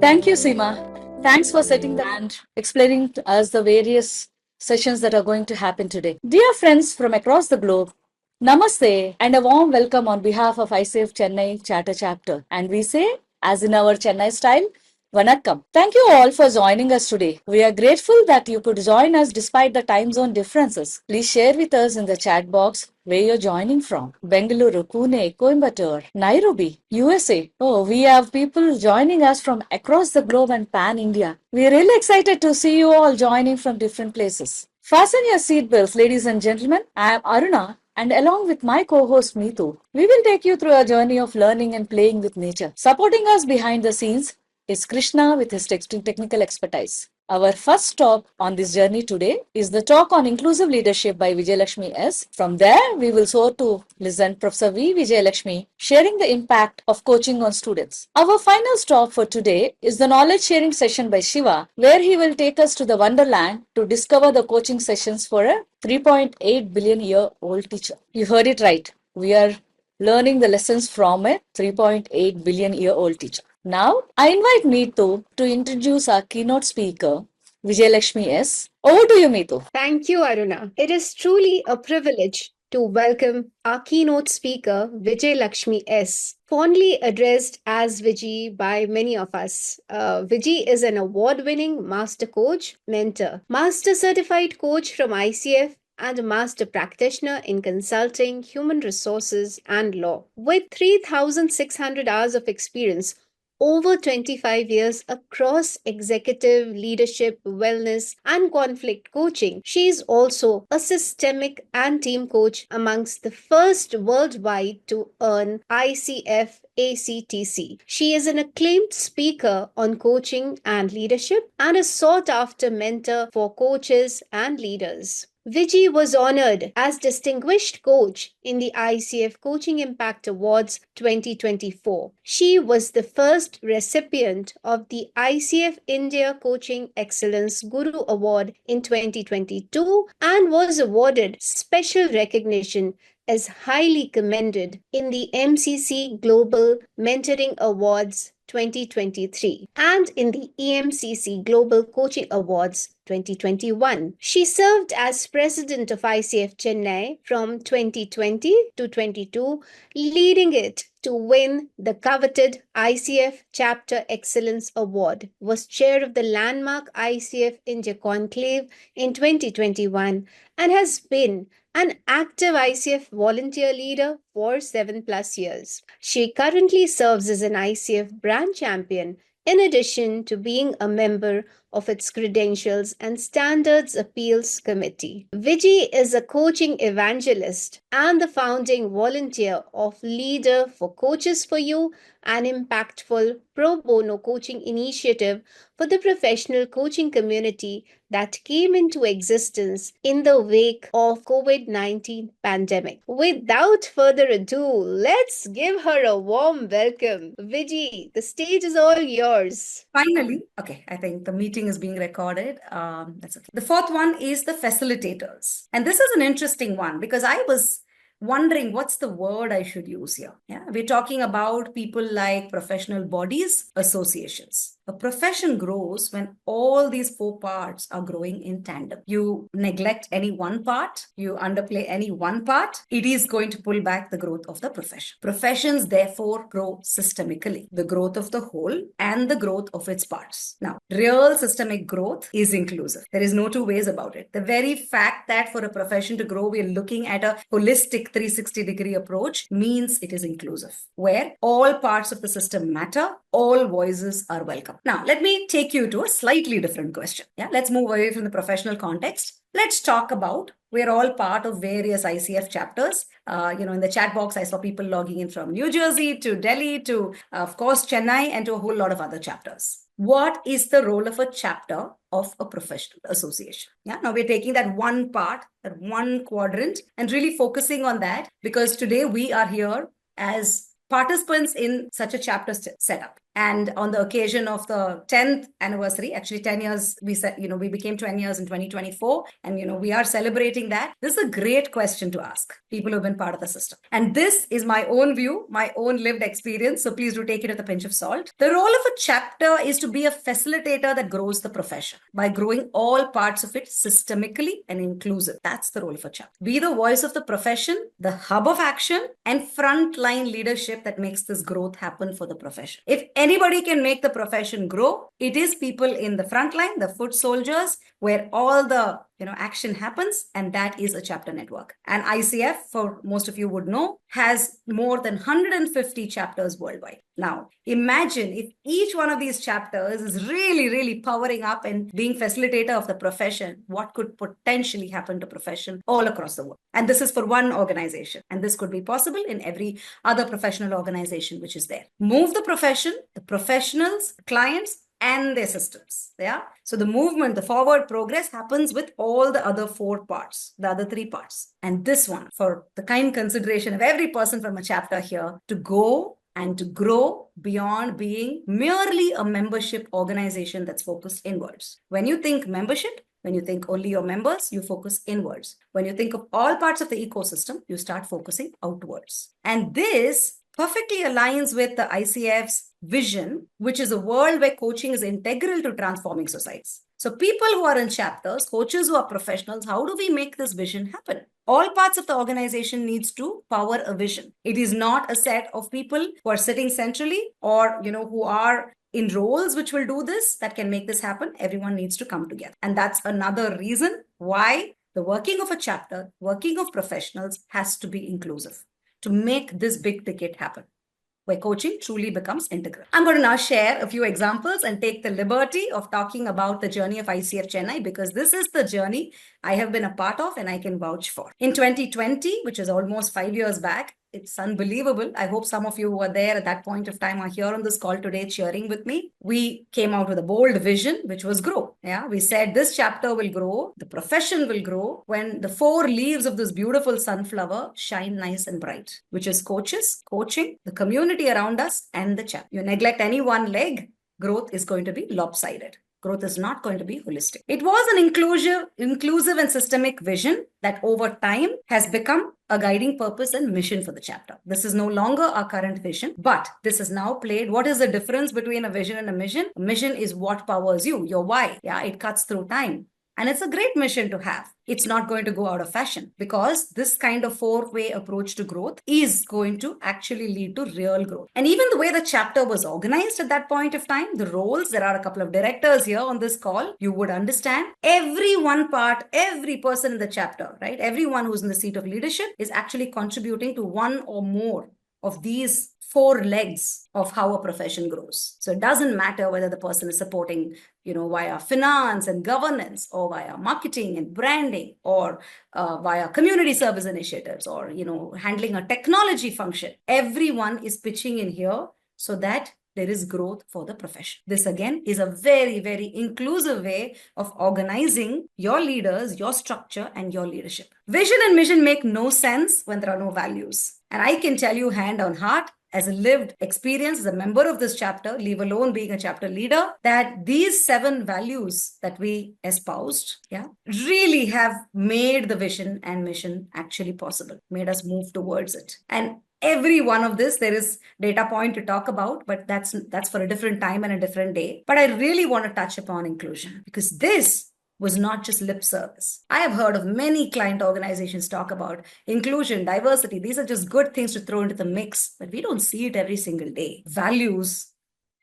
Thank you, Seema. Thanks for setting the and explaining to us the various sessions that are going to happen today. Dear friends from across the globe, Namaste and a warm welcome on behalf of ICF Chennai Charter Chapter. And we say, as in our Chennai style, Vanakkam. Thank you all for joining us today. We are grateful that you could join us despite the time zone differences. Please share with us in the chat box where you're joining from. Bengaluru, Pune, Coimbatore, Nairobi, USA. Oh, we have people joining us from across the globe and pan India. We're really excited to see you all joining from different places. Fasten your seatbelts, ladies and gentlemen. I am Aruna, and along with my co-host Meetu, we will take you through a journey of learning and playing with nature. Supporting us behind the scenes is Krishna with his technical expertise. Our first stop on this journey today is the talk on inclusive leadership by 𝐵𝐺𝐿𝐴𝐿𝐴𝐴𝐿. From there, we will soar to listen Professor V. 𝐵𝐵𝐺𝐿𝐴𝐿A𝐴𝐴𝐿 sharing the impact of coaching on students. Our final stop for today is the knowledge sharing session by Shiva, where he will take us to the wonderland to discover the coaching sessions for a 3.8 billion year old teacher. You heard it right. We are learning the lessons from a 3.8 billion year old teacher. Now, I invite Meetu to introduce our keynote speaker, 𝐵𝐺𝐿𝐴𝐿A𝐴𝐴𝐿. Over to you, Meetu. Thank you, Aruna. It is truly a privilege to welcome our keynote speaker, 𝐵𝐺𝐿𝐴𝐴𝐴𝐿, fondly addressed as Vijay by many of us. Vijay is an award-winning master coach, mentor, master certified coach from ICF, and a master practitioner in consulting, human resources, and law. With 3,600 hours of experience, over 25 years across executive leadership, wellness, and conflict coaching. She is also a systemic and team coach, amongst the first worldwide to earn ICF ACTC. She is an acclaimed speaker on coaching and leadership and a sought after mentor for coaches and leaders. Vijay was honored as Distinguished Coach in the ICF Coaching Impact Awards 2024. She was the first recipient of the ICF India Coaching Excellence Guru Award in 2022 and was awarded special recognition as highly commended in the MCC Global Mentoring Awards 2023 and in the EMCC Global Coaching Awards 2021. She served as president of ICF Chennai from 2020 to 22, leading it to win the coveted ICF Chapter Excellence Award, was chair of the landmark ICF India Conclave in 2021, and has been an active ICF volunteer leader for 7+ years. She currently serves as an ICF brand champion, in addition to being a member of its Credentials and Standards Appeals Committee. Vijay is a coaching evangelist and the founding volunteer of Leader for Coaches for You, an impactful pro bono coaching initiative for the professional coaching community that came into existence in the wake of COVID-19 pandemic. Without further ado, let's give her a warm welcome. Vijay, the stage is all yours. Finally, okay, I think the meeting is being recorded. That's okay. The fourth one is the facilitators. And this is an interesting one because I was wondering what's the word I should use here. Yeah, we're talking about people like professional bodies, associations. A profession grows when all these four parts are growing in tandem. You neglect any one part, you underplay any one part, it is going to pull back the growth of the profession. Professions therefore grow systemically, the growth of the whole and the growth of its parts. Now, real systemic growth is inclusive. There is no two ways about it. The very fact that for a profession to grow, we are looking at a holistic 360-degree approach means it is inclusive, where all parts of the system matter, all voices are welcome. Now, let me take you to a slightly different question. Yeah, let's move away from the professional context. Let's talk about, we're all part of various ICF chapters. In the chat box, I saw people logging in from New Jersey to Delhi to, of course, Chennai and to a whole lot of other chapters. What is the role of a chapter of a professional association? Yeah, now we're taking that one part, that one quadrant, and really focusing on that because today we are here as participants in such a chapter setup. And on the occasion of the 10th anniversary, actually 10 years, we said, we became 10 years in 2024, and, we are celebrating that. This is a great question to ask people who've been part of the system. And this is my own view, my own lived experience. So please do take it with a pinch of salt. The role of a chapter is to be a facilitator that grows the profession by growing all parts of it systemically and inclusive. That's the role of a chapter. Be the voice of the profession, the hub of action, and frontline leadership that makes this growth happen for the profession. If anybody can make the profession grow, it is people in the front line, the foot soldiers, where all the action happens, and that is a chapter network. And ICF, for most of you would know, has more than 150 chapters worldwide. Now, imagine if each one of these chapters is really, really powering up and being facilitator of the profession, what could potentially happen to profession all across the world. And this is for one organization. And this could be possible in every other professional organization which is there. Move the profession, the professionals, clients, and their systems. Yeah. So the movement, the forward progress happens with all the other 4 parts, the other 3 parts. And this one, for the kind consideration of every person from a chapter here, to go and to grow beyond being merely a membership organization that's focused inwards. When you think membership, when you think only your members, you focus inwards. When you think of all parts of the ecosystem, you start focusing outwards. And this perfectly aligns with the ICF's vision, which is a world where coaching is integral to transforming societies. So people who are in chapters, coaches who are professionals, how do we make this vision happen? All parts of the organization needs to power a vision. It is not a set of people who are sitting centrally or, who are in roles which will do this, that can make this happen. Everyone needs to come together. And that's another reason why the working of a chapter, working of professionals has to be inclusive to make this big ticket happen, where coaching truly becomes integral. I'm going to now share a few examples and take the liberty of talking about the journey of ICF Chennai, because this is the journey I have been a part of and I can vouch for. In 2020, which is almost 5 years back, it's unbelievable. I hope some of you who were there at that point of time are here on this call today cheering with me. We came out with a bold vision, which was grow. Yeah, we said this chapter will grow, the profession will grow when the 4 leaves of this beautiful sunflower shine nice and bright, which is coaches, coaching, the community around us, and the chapter. You neglect any one leg, growth is going to be lopsided. Growth is not going to be holistic. It was an inclusive and systemic vision that over time has become a guiding purpose and mission for the chapter. This is no longer our current vision, but this is now played. What is the difference between a vision and a mission? A mission is what powers you, your why. Yeah, it cuts through time. And it's a great mission to have. It's not going to go out of fashion, because this kind of 4-way approach to growth is going to actually lead to real growth. And even the way the chapter was organized at that point of time, the roles, there are a couple of directors here on this call, you would understand every one part, every person in the chapter, right? Everyone who's in the seat of leadership is actually contributing to one or more of these 4 legs of how a profession grows. So it doesn't matter whether the person is supporting, via finance and governance, or via marketing and branding, or via community service initiatives, or, handling a technology function. Everyone is pitching in here so that there is growth for the profession. This again is a very, very inclusive way of organizing your leaders, your structure, and your leadership. Vision and mission make no sense when there are no values. And I can tell you hand on heart, as a lived experience, as a member of this chapter, leave alone being a chapter leader, that these 7 values that we espoused, really have made the vision and mission actually possible, made us move towards it. And every one of this, there is data point to talk about, but that's for a different time and a different day. But I really want to touch upon inclusion, because this was not just lip service. I have heard of many client organizations talk about inclusion, diversity. These are just good things to throw into the mix, but we don't see it every single day. Values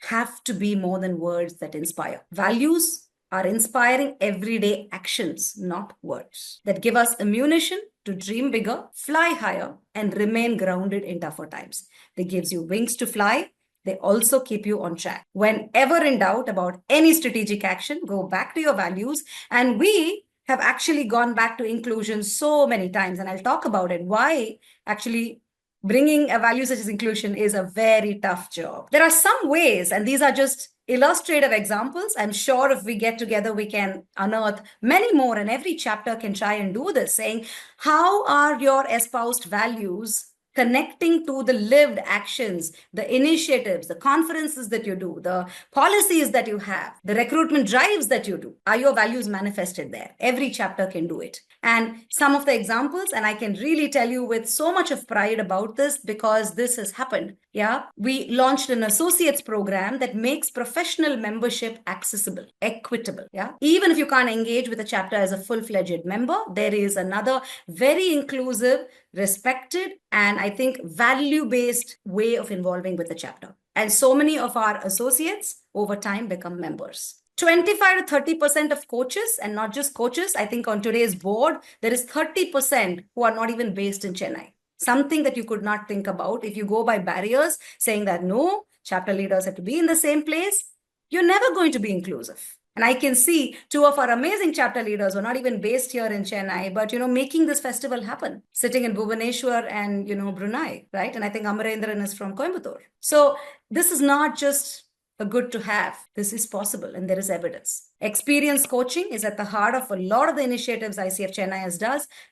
have to be more than words that inspire. Values are inspiring everyday actions, not words, that give us ammunition to dream bigger, fly higher, and remain grounded in tougher times. They gives you wings to fly. They also keep you on track. Whenever in doubt about any strategic action, go back to your values. And we have actually gone back to inclusion so many times, and I'll talk about it, why actually bringing a value such as inclusion is a very tough job. There are some ways, and these are just illustrative examples. I'm sure if we get together, we can unearth many more, and every chapter can try and do this, saying, how are your espoused values connecting to the lived actions, the initiatives, the conferences that you do, the policies that you have, the recruitment drives that you do. Are your values manifested there? Every chapter can do it. And some of the examples, and I can really tell you with so much of pride about this because this has happened. Yeah, we launched an associates program that makes professional membership accessible, equitable. Yeah, even if you can't engage with a chapter as a full-fledged member, there is another very inclusive, respected, and I think value-based way of involving with the chapter. And so many of our associates over time become members. 25 to 30% of coaches, and not just coaches, I think on today's board, there is 30% who are not even based in Chennai. Something that you could not think about if you go by barriers, saying that no, chapter leaders have to be in the same place, you're never going to be inclusive. And I can see two of our amazing chapter leaders who are not even based here in Chennai, but, making this festival happen, sitting in Bhubaneswar and, Brunei, right? And I think Amarendran is from Coimbatore. So this is not just a good to have. This is possible and there is evidence. Experience coaching is at the heart of a lot of the initiatives ICF Chennai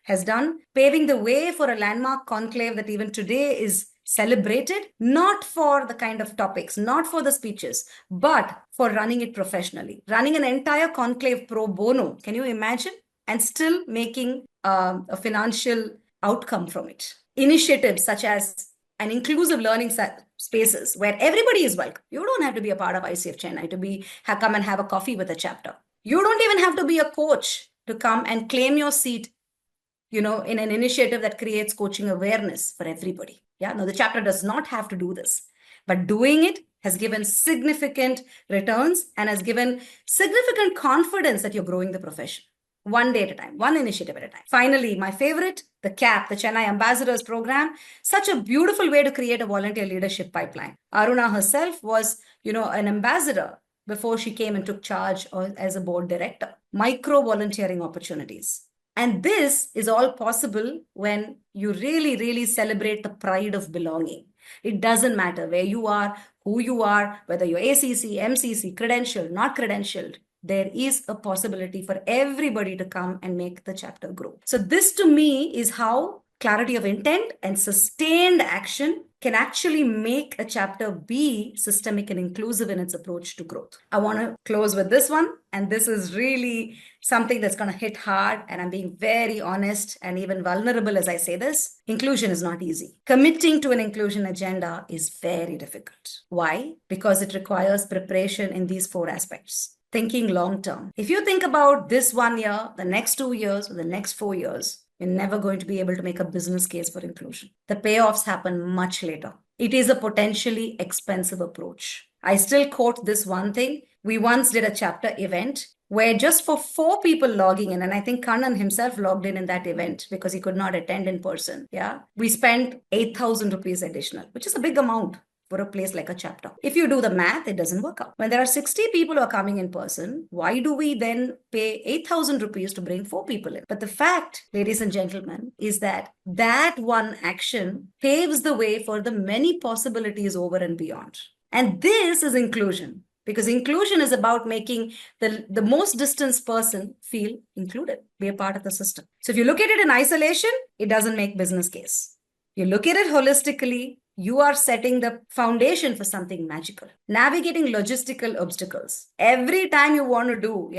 has done, paving the way for a landmark conclave that even today is celebrated, not for the kind of topics, not for the speeches, but for running it professionally. Running an entire conclave pro bono, can you imagine? And still making a financial outcome from it. Initiatives such as an inclusive learning spaces where everybody is welcome. You don't have to be a part of ICF Chennai to come and have a coffee with a chapter. You don't even have to be a coach to come and claim your seat, in an initiative that creates coaching awareness for everybody. Yeah, no, the chapter does not have to do this, but doing it has given significant returns and has given significant confidence that you're growing the profession. One day at a time, one initiative at a time. Finally, my favorite, the CAP, the Chennai Ambassadors Program, such a beautiful way to create a volunteer leadership pipeline. Aruna herself was, an ambassador before she came and took charge as a board director. Micro volunteering opportunities. And this is all possible when you really, really celebrate the pride of belonging. It doesn't matter where you are, who you are, whether you're ACC, MCC, credentialed, not credentialed. There is a possibility for everybody to come and make the chapter grow. So this to me is how clarity of intent and sustained action can actually make a chapter be systemic and inclusive in its approach to growth. I want to close with this one. And this is really something that's going to hit hard. And I'm being very honest and even vulnerable as I say this. Inclusion is not easy. Committing to an inclusion agenda is very difficult. Why? Because it requires preparation in these 4 aspects. Thinking long term. If you think about this 1 year, the next 2 years, or the next 4 years, you're never going to be able to make a business case for inclusion. The payoffs happen much later. It is a potentially expensive approach. I still quote this one thing. We once did a chapter event where just for 4 people logging in, and I think Kannan himself logged in that event because he could not attend in person. Yeah, we spent 8,000 rupees additional, which is a big amount for a place like a chapter. If you do the math, it doesn't work out. When there are 60 people who are coming in person, why do we then pay 8,000 rupees to bring 4 people in? But the fact, ladies and gentlemen, is that one action paves the way for the many possibilities over and beyond. And this is inclusion, because inclusion is about making the most distant person feel included, be a part of the system. So if you look at it in isolation, it doesn't make business case. You look at it holistically, you are setting the foundation for something magical. Navigating logistical obstacles. Every time you want to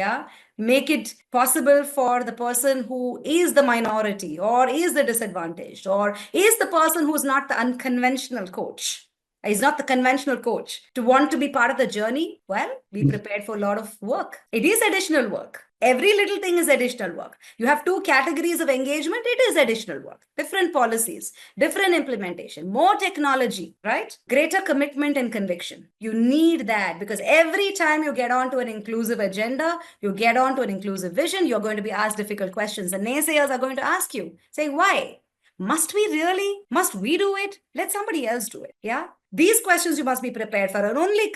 make it possible for the person who is the minority or is the disadvantaged or is the person who's not the unconventional coach, is not the conventional coach, to want to be part of the journey. Well, be prepared for a lot of work. It is additional work. Every little thing is additional work. You have 2 categories of engagement. It is additional work. Different policies, different implementation, more technology, right? Greater commitment and conviction. You need that because every time you get onto an inclusive agenda, you get onto an inclusive vision, you're going to be asked difficult questions. The naysayers are going to ask you, saying, why? Must we really? Must we do it? Let somebody else do it. Yeah. These questions you must be prepared for. And only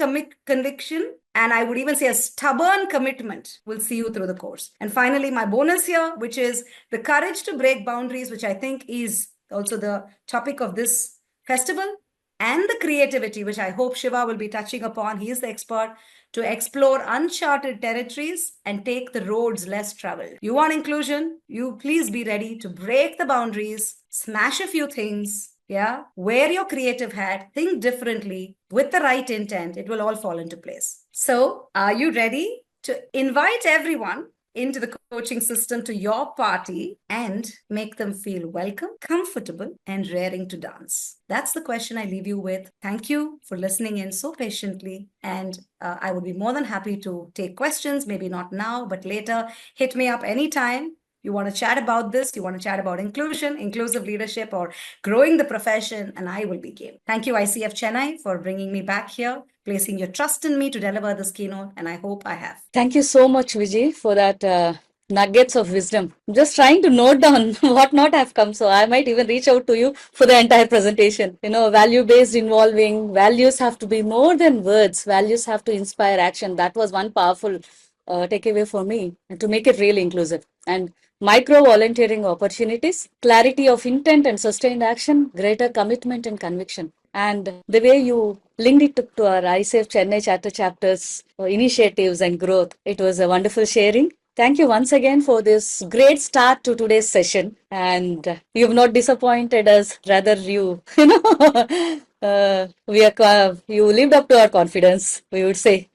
conviction, and I would even say a stubborn commitment, will see you through the course. And finally, my bonus here, which is the courage to break boundaries, which I think is also the topic of this festival, and the creativity, which I hope Shiva will be touching upon. He is the expert, to explore uncharted territories and take the roads less traveled. You want inclusion? You please be ready to break the boundaries, smash a few things, Yeah, wear your creative hat, think differently with the right intent, it will all fall into place. So, are you ready to invite everyone into the coaching system to your party and make them feel welcome, comfortable, and raring to dance? That's the question I leave you with. Thank you for listening in so patiently. And I would be more than happy to take questions, maybe not now, but later. Hit me up anytime. You want to chat about this, you want to chat about inclusion, inclusive leadership, or growing the profession, and I will be game. Thank you, ICF Chennai, for bringing me back here, placing your trust in me to deliver this keynote, and I hope I have. Thank you so much, Vijay, for that nuggets of wisdom. I'm just trying to note down what not have come. So I might even reach out to you for the entire presentation. Value-based involving, values have to be more than words. Values have to inspire action. That was one powerful takeaway for me, and to make it really inclusive. And micro volunteering opportunities, clarity of intent and sustained action, greater commitment and conviction. And the way you linked it to our ICF Chennai Charter Chapter's initiatives and growth, it was a wonderful sharing. Thank you once again for this great start to today's session. And you've not disappointed us, rather you lived up to our confidence, we would say.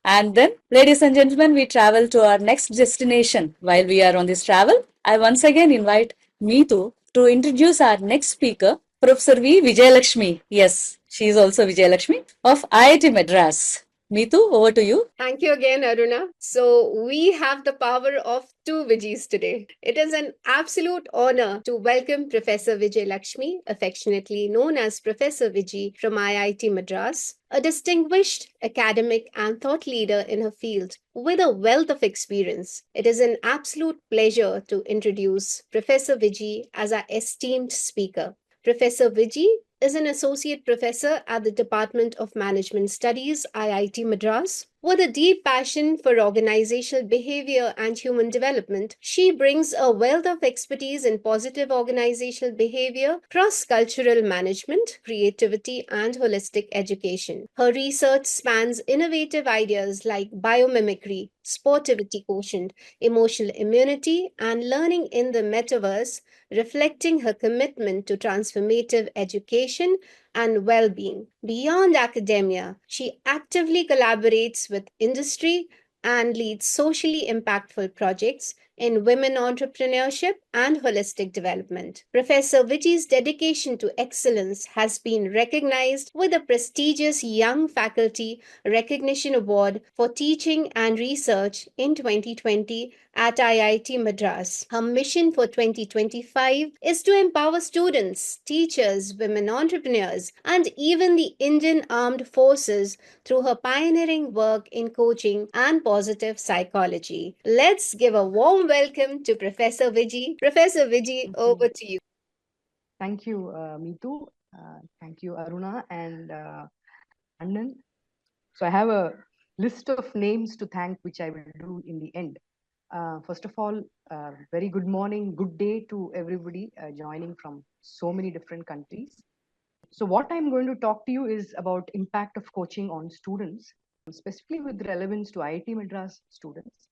And then, ladies and gentlemen, we travel to our next destination. While we are on this travel, I once again invite Meetu to introduce our next speaker, Professor V. Vijayalakshmi. Yes, she is also Vijayalakshmi of IIT Madras. Meetu, over to you. Thank you again, Aruna. So, we have the power of two Vijis today. It is an absolute honor to welcome Professor Vijay Lakshmi, affectionately known as Professor Vijay from IIT Madras, a distinguished academic and thought leader in her field with a wealth of experience. It is an absolute pleasure to introduce Professor Vijay as our esteemed speaker. Professor Vijay is an associate professor at the Department of Management Studies, IIT Madras. With a deep passion for organizational behavior and human development, she brings a wealth of expertise in positive organizational behavior, cross-cultural management, creativity, and holistic education. Her research spans innovative ideas like biomimicry, sportivity quotient, emotional immunity, and learning in the metaverse, reflecting her commitment to transformative education and well being. Beyond academia, she actively collaborates with industry and leads socially impactful projects in women entrepreneurship and holistic development. Professor Vijay's dedication to excellence has been recognized with a prestigious Young Faculty Recognition Award for Teaching and Research in 2020 at IIT Madras. Her mission for 2025 is to empower students, teachers, women entrepreneurs, and even the Indian Armed Forces through her pioneering work in coaching and positive psychology. Let's give a warm welcome to Professor Vijay. Professor Vijay, over to you. Thank you, Meetu. Thank you, Aruna and Anand. So I have a list of names to thank, which I will do in the end. First of all, very good morning, good day to everybody joining from so many different countries. So what I'm going to talk to you is about impact of coaching on students, specifically with relevance to IIT Madras students.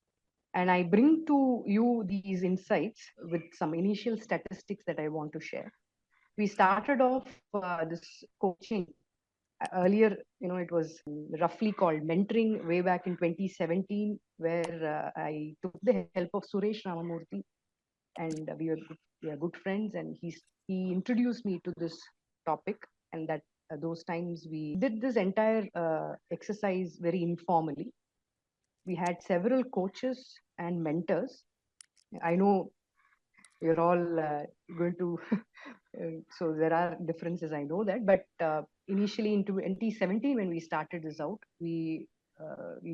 And I bring to you these insights with some initial statistics that I want to share. We started off this coaching earlier, it was roughly called mentoring way back in 2017, where I took the help of Suresh Ramamurthy, and we are good friends, and he introduced me to this topic, and that those times we did this entire exercise very informally. We had several coaches and mentors. I know you're all going to so there are differences, I know that, but initially in 2017 when we started this out, we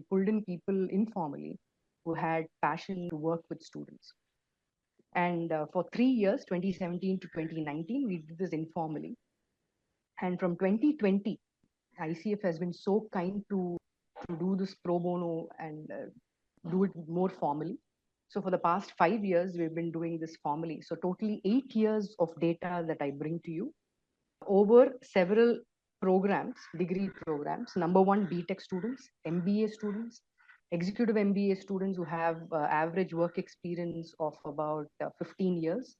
pulled in people informally who had passion to work with students, and for 3 years, 2017 to 2019, we did this informally. And from 2020, ICF has been so kind to do this pro bono and do it more formally. So for the past 5 years, we've been doing this formally. So totally 8 years of data that I bring to you over several programs, degree programs. Number one, BTech students, MBA students, executive MBA students who have average work experience of about 15 years.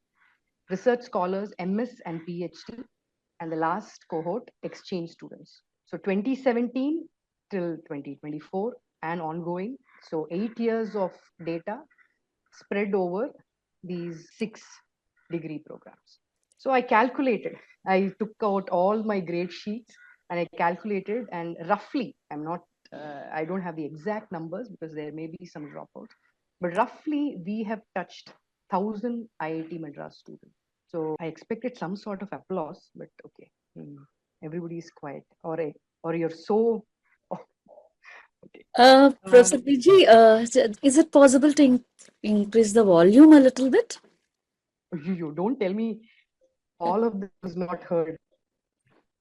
research scholars, MS and PhD, and the last cohort, exchange students. So 2017 till 2024 and ongoing. So 8 years of data spread over these 6 degree programs. So I calculated, I took out all my grade sheets and I calculated, and roughly, I don't have the exact numbers because there may be some dropouts, but roughly we have touched 1,000 IIT Madras students. So I expected some sort of applause, but okay, everybody is quiet, or you're so. Okay. Professor Vijay, is it possible to increase the volume a little bit? You don't tell me all of this was not heard.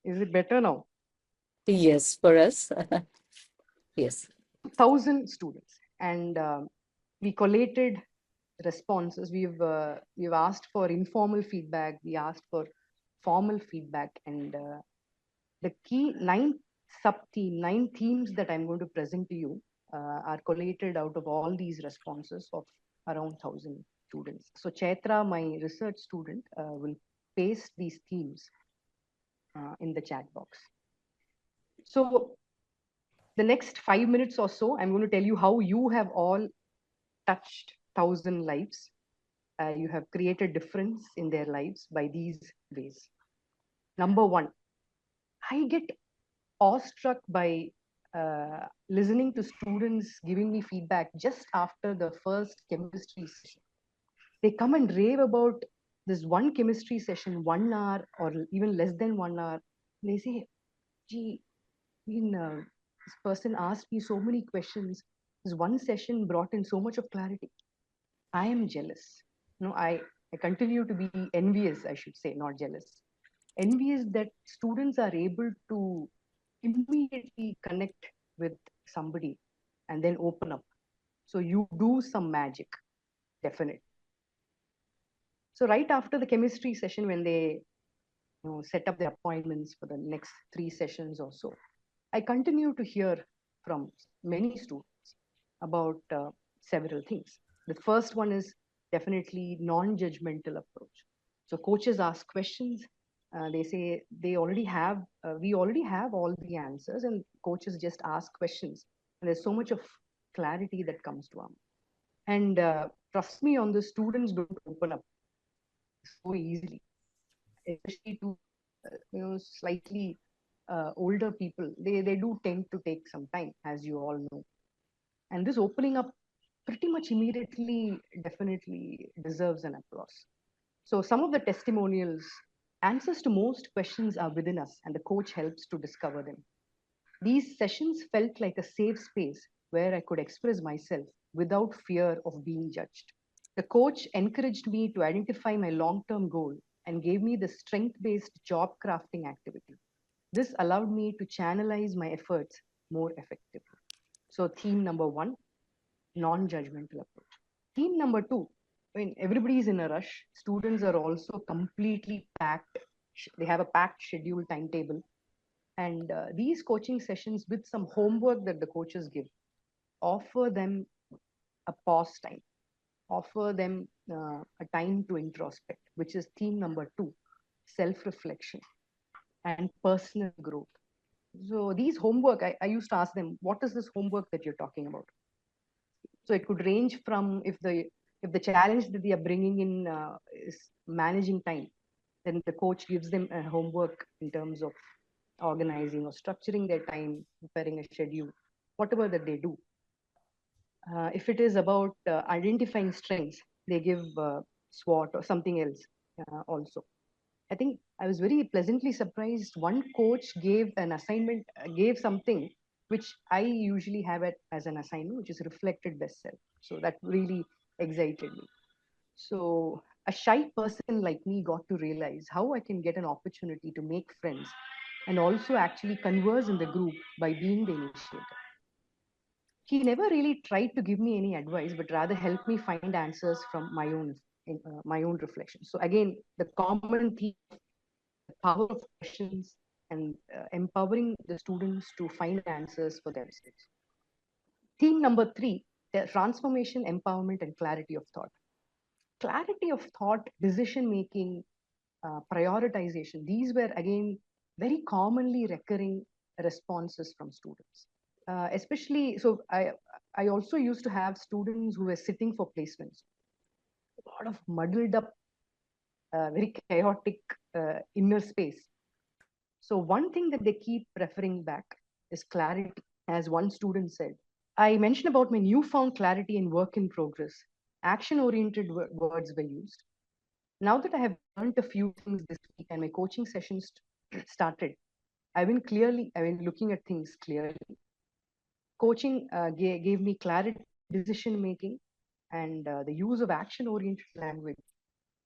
Is it better now? Yes, for us. Yes. 1,000 students, and we collated responses. We've asked for informal feedback. We asked for formal feedback, and the key 9 themes that I'm going to present to you are collated out of all these responses of around 1,000 students. So Chaitra, my research student, will paste these themes in the chat box. So the next 5 minutes or so, I'm going to tell you how you have all touched 1,000 lives. You have created difference in their lives by these ways. Number one, I get awestruck by listening to students giving me feedback just after the first chemistry session. They come and rave about this one chemistry session, 1 hour or even less than 1 hour. They say, gee, this person asked me so many questions. This one session brought in so much of clarity. I am jealous. I continue to be envious, I should say, not jealous. Envious that students are able to immediately connect with somebody and then open up. So you do some magic, definitely. So right after the chemistry session, when they set up their appointments for the next 3 sessions or so, I continue to hear from many students about several things. The first one is definitely non-judgmental approach. So coaches ask questions. They say we already have all the answers, and coaches just ask questions. And there's so much of clarity that comes to them. And trust me on this, students don't open up so easily, especially to slightly older people. They do tend to take some time, as you all know. And this opening up pretty much immediately definitely deserves an applause. So some of the testimonials, answers to most questions are within us, and the coach helps to discover them. These sessions felt like a safe space where I could express myself without fear of being judged. The coach encouraged me to identify my long-term goal and gave me the strength-based job crafting activity. This allowed me to channelize my efforts more effectively. So theme number 1, non-judgmental approach. Theme number 2, when everybody is in a rush, students are also completely packed. They have a packed schedule timetable. And these coaching sessions with some homework that the coaches give, offer them a pause time, offer them a time to introspect, which is theme number 2, self-reflection and personal growth. So these homework, I used to ask them, what is this homework that you're talking about? So it could range from if the challenge that they are bringing in is managing time, then the coach gives them a homework in terms of organizing or structuring their time, preparing a schedule, whatever that they do. If it is about identifying strengths, they give SWOT or something else also. I think I was very pleasantly surprised. One coach gave an assignment, gave something which I usually have it as an assignment, which is reflected best self. So that really excited me. So a shy person like me got to realize how I can get an opportunity to make friends and also actually converse in the group by being the initiator. He never really tried to give me any advice, but rather helped me find answers from my own reflection. So again, the common theme, the power of questions and empowering the students to find answers for themselves. Theme number 3, the transformation, empowerment, and clarity of thought. clarity of thought, decision making, prioritization. These were again very commonly recurring responses from students. Especially, so I also used to have students who were sitting for placements. A lot of muddled up, very chaotic inner space. So one thing that they keep referring back is clarity. As one student said, I mentioned about my newfound clarity in work in progress. Action-oriented words were used. Now that I have learned a few things this week and my coaching sessions started, I've been looking at things clearly. Coaching gave me clarity, decision making, and the use of action-oriented language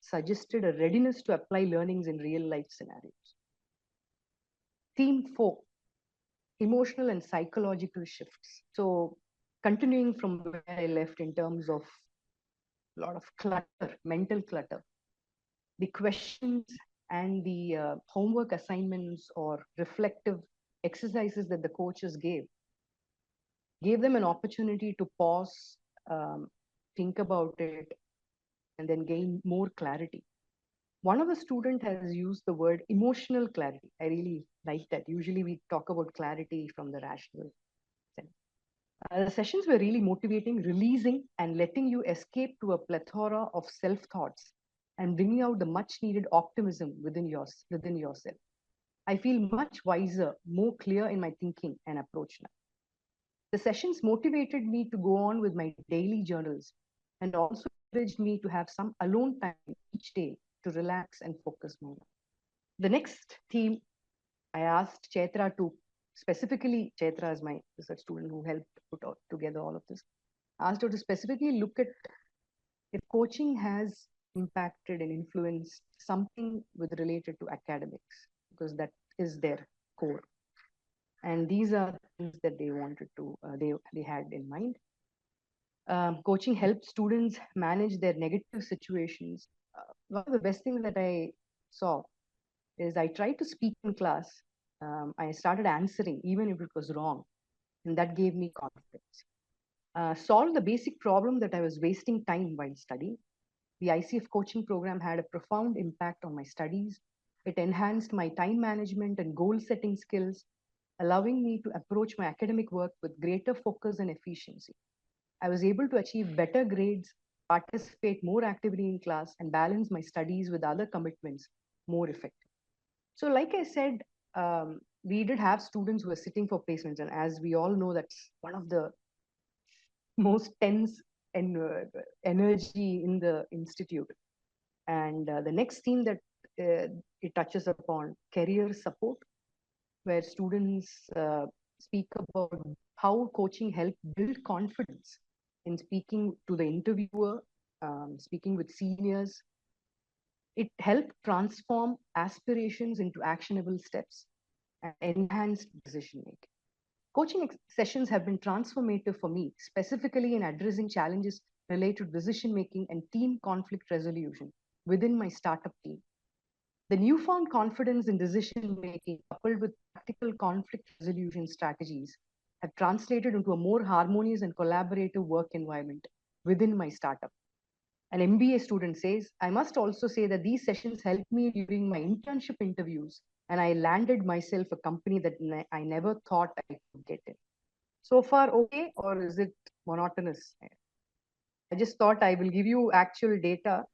suggested a readiness to apply learnings in real life scenarios. Theme 4, emotional and psychological shifts. So continuing from where I left in terms of a lot of clutter, mental clutter, the questions and the homework assignments or reflective exercises that the coaches gave them an opportunity to pause, think about it, and then gain more clarity. One of the students has used the word emotional clarity. I really like that. Usually we talk about clarity from the rational sense. The sessions were really motivating, releasing and letting you escape to a plethora of self-thoughts and bringing out the much needed optimism within yourself. I feel much wiser, more clear in my thinking and approach now. The sessions motivated me to go on with my daily journals and also encouraged me to have some alone time each day to relax and focus more. The next theme, I asked Chaitra to specifically, Chaitra is my research student who helped put together all of this, asked her to specifically look at if coaching has impacted and influenced something with related to academics, because that is their core. And these are things that they wanted to, they had in mind. Coaching helps students manage their negative situations. One of the best things that I saw is I tried to speak in class. I started answering even if it was wrong, and that gave me confidence. Solved the basic problem that I was wasting time while studying. The ICF coaching program had a profound impact on my studies. It enhanced my time management and goal setting skills, allowing me to approach my academic work with greater focus and efficiency. I was able to achieve better grades, participate more actively in class, and balance my studies with other commitments more effectively. So like I said, we did have students who were sitting for placements, and as we all know, that's one of the most tense and energy in the institute. And the next theme that it touches upon, career support, where students speak about how coaching helped build confidence in speaking to the interviewer, speaking with seniors. It helped transform aspirations into actionable steps and enhanced decision making. Coaching sessions have been transformative for me, specifically in addressing challenges related to decision making and team conflict resolution within my startup team. The newfound confidence in decision making, coupled with practical conflict resolution strategies, have translated into a more harmonious and collaborative work environment within my startup. An MBA student says, I must also say that these sessions helped me during my internship interviews, and I landed myself a company that I never thought I could get in. So far, okay, or is it monotonous? I just thought I will give you actual data.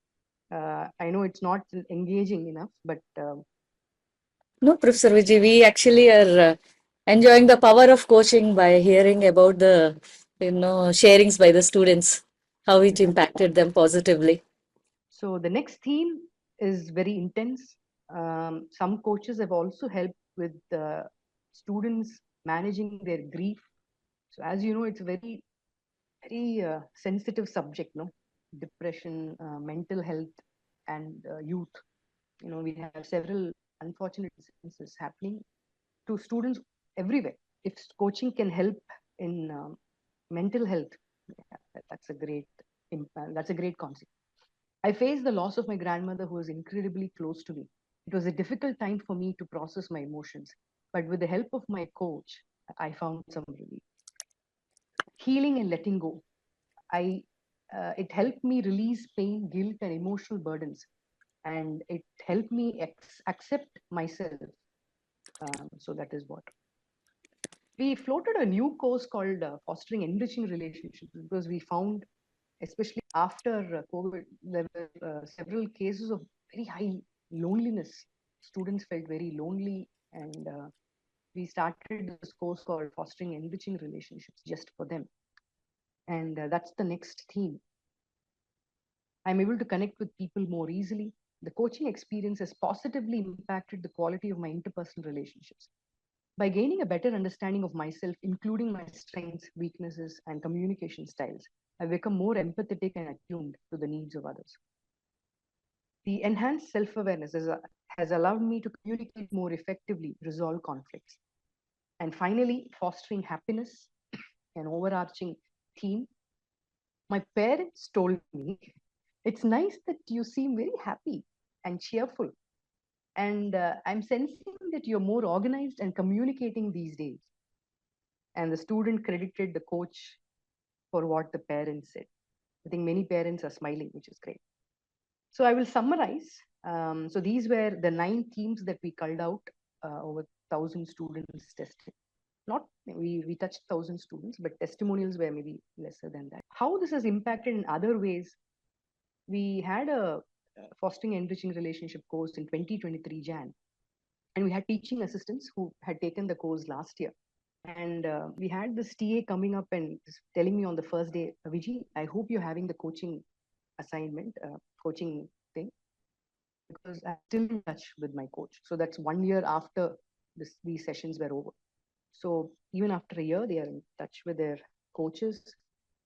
I know it's not engaging enough, but No, Professor Vijay, we actually are enjoying the power of coaching by hearing about the, sharings by the students, how it impacted them positively. So the next theme is very intense. Some coaches have also helped with students managing their grief. So as you know, it's a very, very sensitive subject, no? Depression, mental health, and youth. We have several unfortunate instances happening to students everywhere. If coaching can help in mental health, that's a great concept. I faced the loss of my grandmother, who was incredibly close to me. It was a difficult time for me to process my emotions, but with the help of my coach, I found some relief. Healing and letting go. I it helped me release pain, guilt, and emotional burdens. And it helped me accept myself. So that is what. We floated a new course called Fostering Enriching Relationships, because we found, especially after COVID, there were several cases of very high loneliness. Students felt very lonely, and we started this course called Fostering Enriching Relationships just for them. And that's the next theme. I'm able to connect with people more easily. The coaching experience has positively impacted the quality of my interpersonal relationships. By gaining a better understanding of myself, including my strengths, weaknesses, and communication styles, I've become more empathetic and attuned to the needs of others. The enhanced self-awareness has allowed me to communicate more effectively, resolve conflicts. And finally, fostering happiness, an overarching theme. My parents told me, it's nice that you seem very happy and cheerful. And I'm sensing that you're more organized and communicating these days. And the student credited the coach for what the parents said. I think many parents are smiling, which is great. So I will summarize. So these were the 9 themes that we culled out over 1,000 students tested. Not we touched 1,000 students, but testimonials were maybe lesser than that. How this has impacted in other ways, we had a fostering enriching relationship course in 2023 Jan, and we had teaching assistants who had taken the course last year. And we had this TA coming up and telling me on the first day, Vijay, I hope you're having the coaching assignment, coaching thing, because I'm still in touch with my coach. So that's 1 year after these sessions were over. So even after a year, they are in touch with their coaches.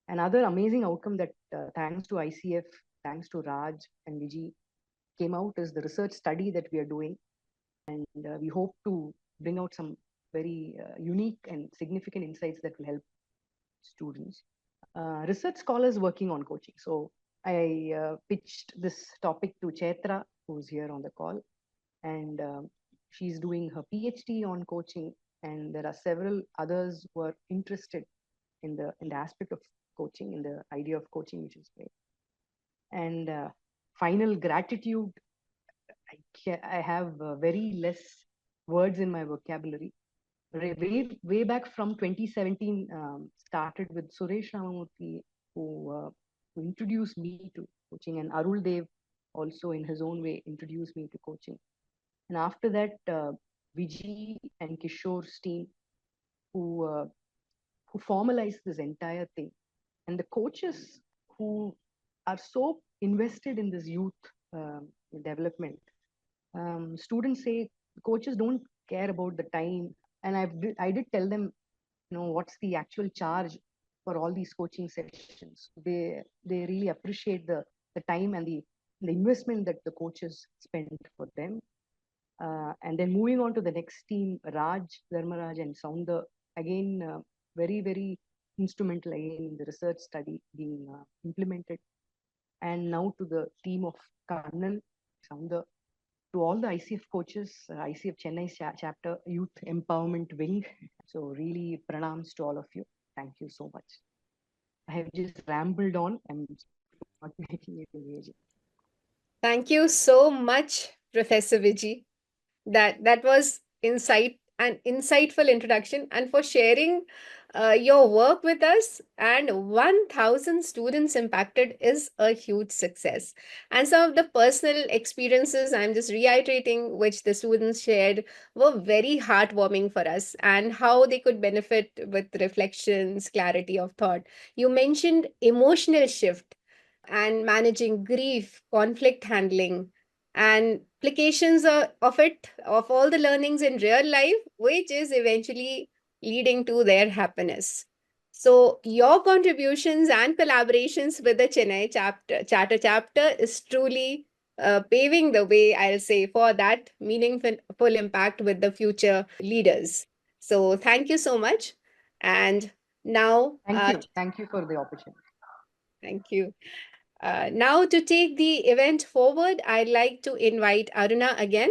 Another amazing outcome that thanks to ICF, thanks to Raj and Vijay, came out is the research study that we are doing. And we hope to bring out some very unique and significant insights that will help students. Research scholars working on coaching. So I pitched this topic to Chaitra, who's here on the call. And she's doing her PhD on coaching. And there are several others who are interested in the aspect of coaching, in the idea of coaching, which is great. And final gratitude. I have very less words in my vocabulary. Way back from 2017, started with Suresh Ramamurthy, who introduced me to coaching, and Arul Dev also in his own way introduced me to coaching. And after that, Vijay and Kishore's team, who formalized this entire thing. And the coaches who are so invested in this youth development. Students say coaches don't care about the time. And I did tell them, what's the actual charge for all these coaching sessions. They really appreciate the time and the investment that the coaches spend for them. And then moving on to the next team, Raj, Dharmaraj, and Soundar, again, very, very instrumental again in the research study being implemented. And now to the team of Kannan, Soundar, to all the ICF coaches, ICF Chennai Chapter Youth Empowerment Wing. So really pranams to all of you. Thank you so much. I have just rambled on. I'm not making it engaging. Thank you so much, Professor Vijay. That was an insightful introduction, and for sharing your work with us. And 1,000 students impacted is a huge success. And some of the personal experiences, I'm just reiterating, which the students shared, were very heartwarming for us, and how they could benefit with reflections, clarity of thought. You mentioned emotional shift and managing grief, conflict handling, and applications of all the learnings in real life, which is eventually leading to their happiness. So your contributions and collaborations with the Chennai Charter Chapter is truly paving the way, I'll say, for that meaningful impact with the future leaders. So thank you so much. And now, Thank you for the opportunity. Thank you. Now, to take the event forward, I'd like to invite Aruna again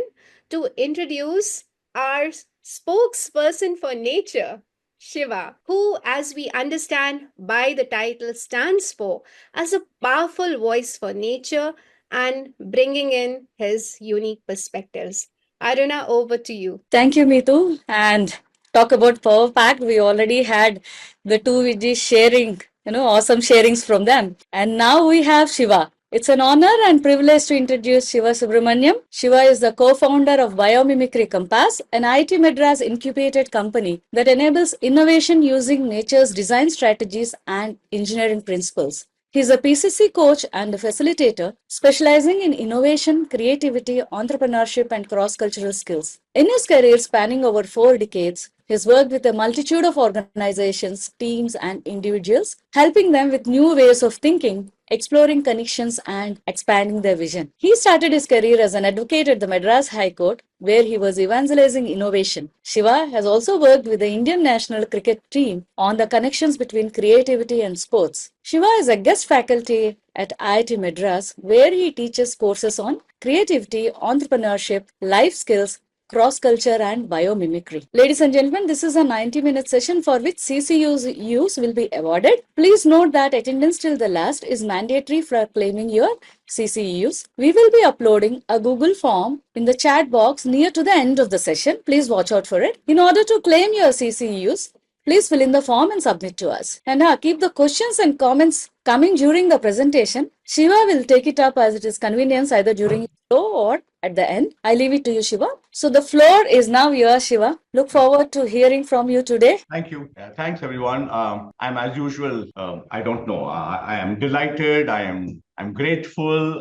to introduce our spokesperson for nature. Shiva, who, as we understand by the title, stands for as a powerful voice for nature and bringing in his unique perspectives. Aruna, over to you. Thank you, Mitu. And talk about Power Pack. We already had the two VGs sharing, awesome sharings from them. And now we have Shiva. It's an honor and privilege to introduce Shiva Subramaniam. Shiva is the co-founder of Biomimicry Compass, an IIT Madras incubated company that enables innovation using nature's design strategies and engineering principles. He is a PCC coach and a facilitator specializing in innovation, creativity, entrepreneurship, and cross cultural skills. In his career spanning over 4 decades, he has worked with a multitude of organizations, teams, and individuals, helping them with new ways of thinking, exploring connections, and expanding their vision. He started his career as an advocate at the Madras High Court, where he was evangelizing innovation. Shiva has also worked with the Indian national cricket team on the connections between creativity and sports. Shiva is a guest faculty at IIT Madras, where he teaches courses on creativity, entrepreneurship, life skills, cross-culture and biomimicry. Ladies and gentlemen, this is a 90-minute session for which CCUs will be awarded. Please note that attendance till the last is mandatory for claiming your CCUs. We will be uploading a Google form in the chat box near to the end of the session. Please watch out for it. In order to claim your CCUs, please fill in the form and submit to us. And keep the questions and comments coming during the presentation. Shiva will take it up as it is convenience, either during the show or at the end. I leave it to you, Shiva. So the floor is now yours, Shiva. Look forward to hearing from you today. Thank you. Thanks, everyone. I'm as usual. I don't know. I am delighted. I'm grateful.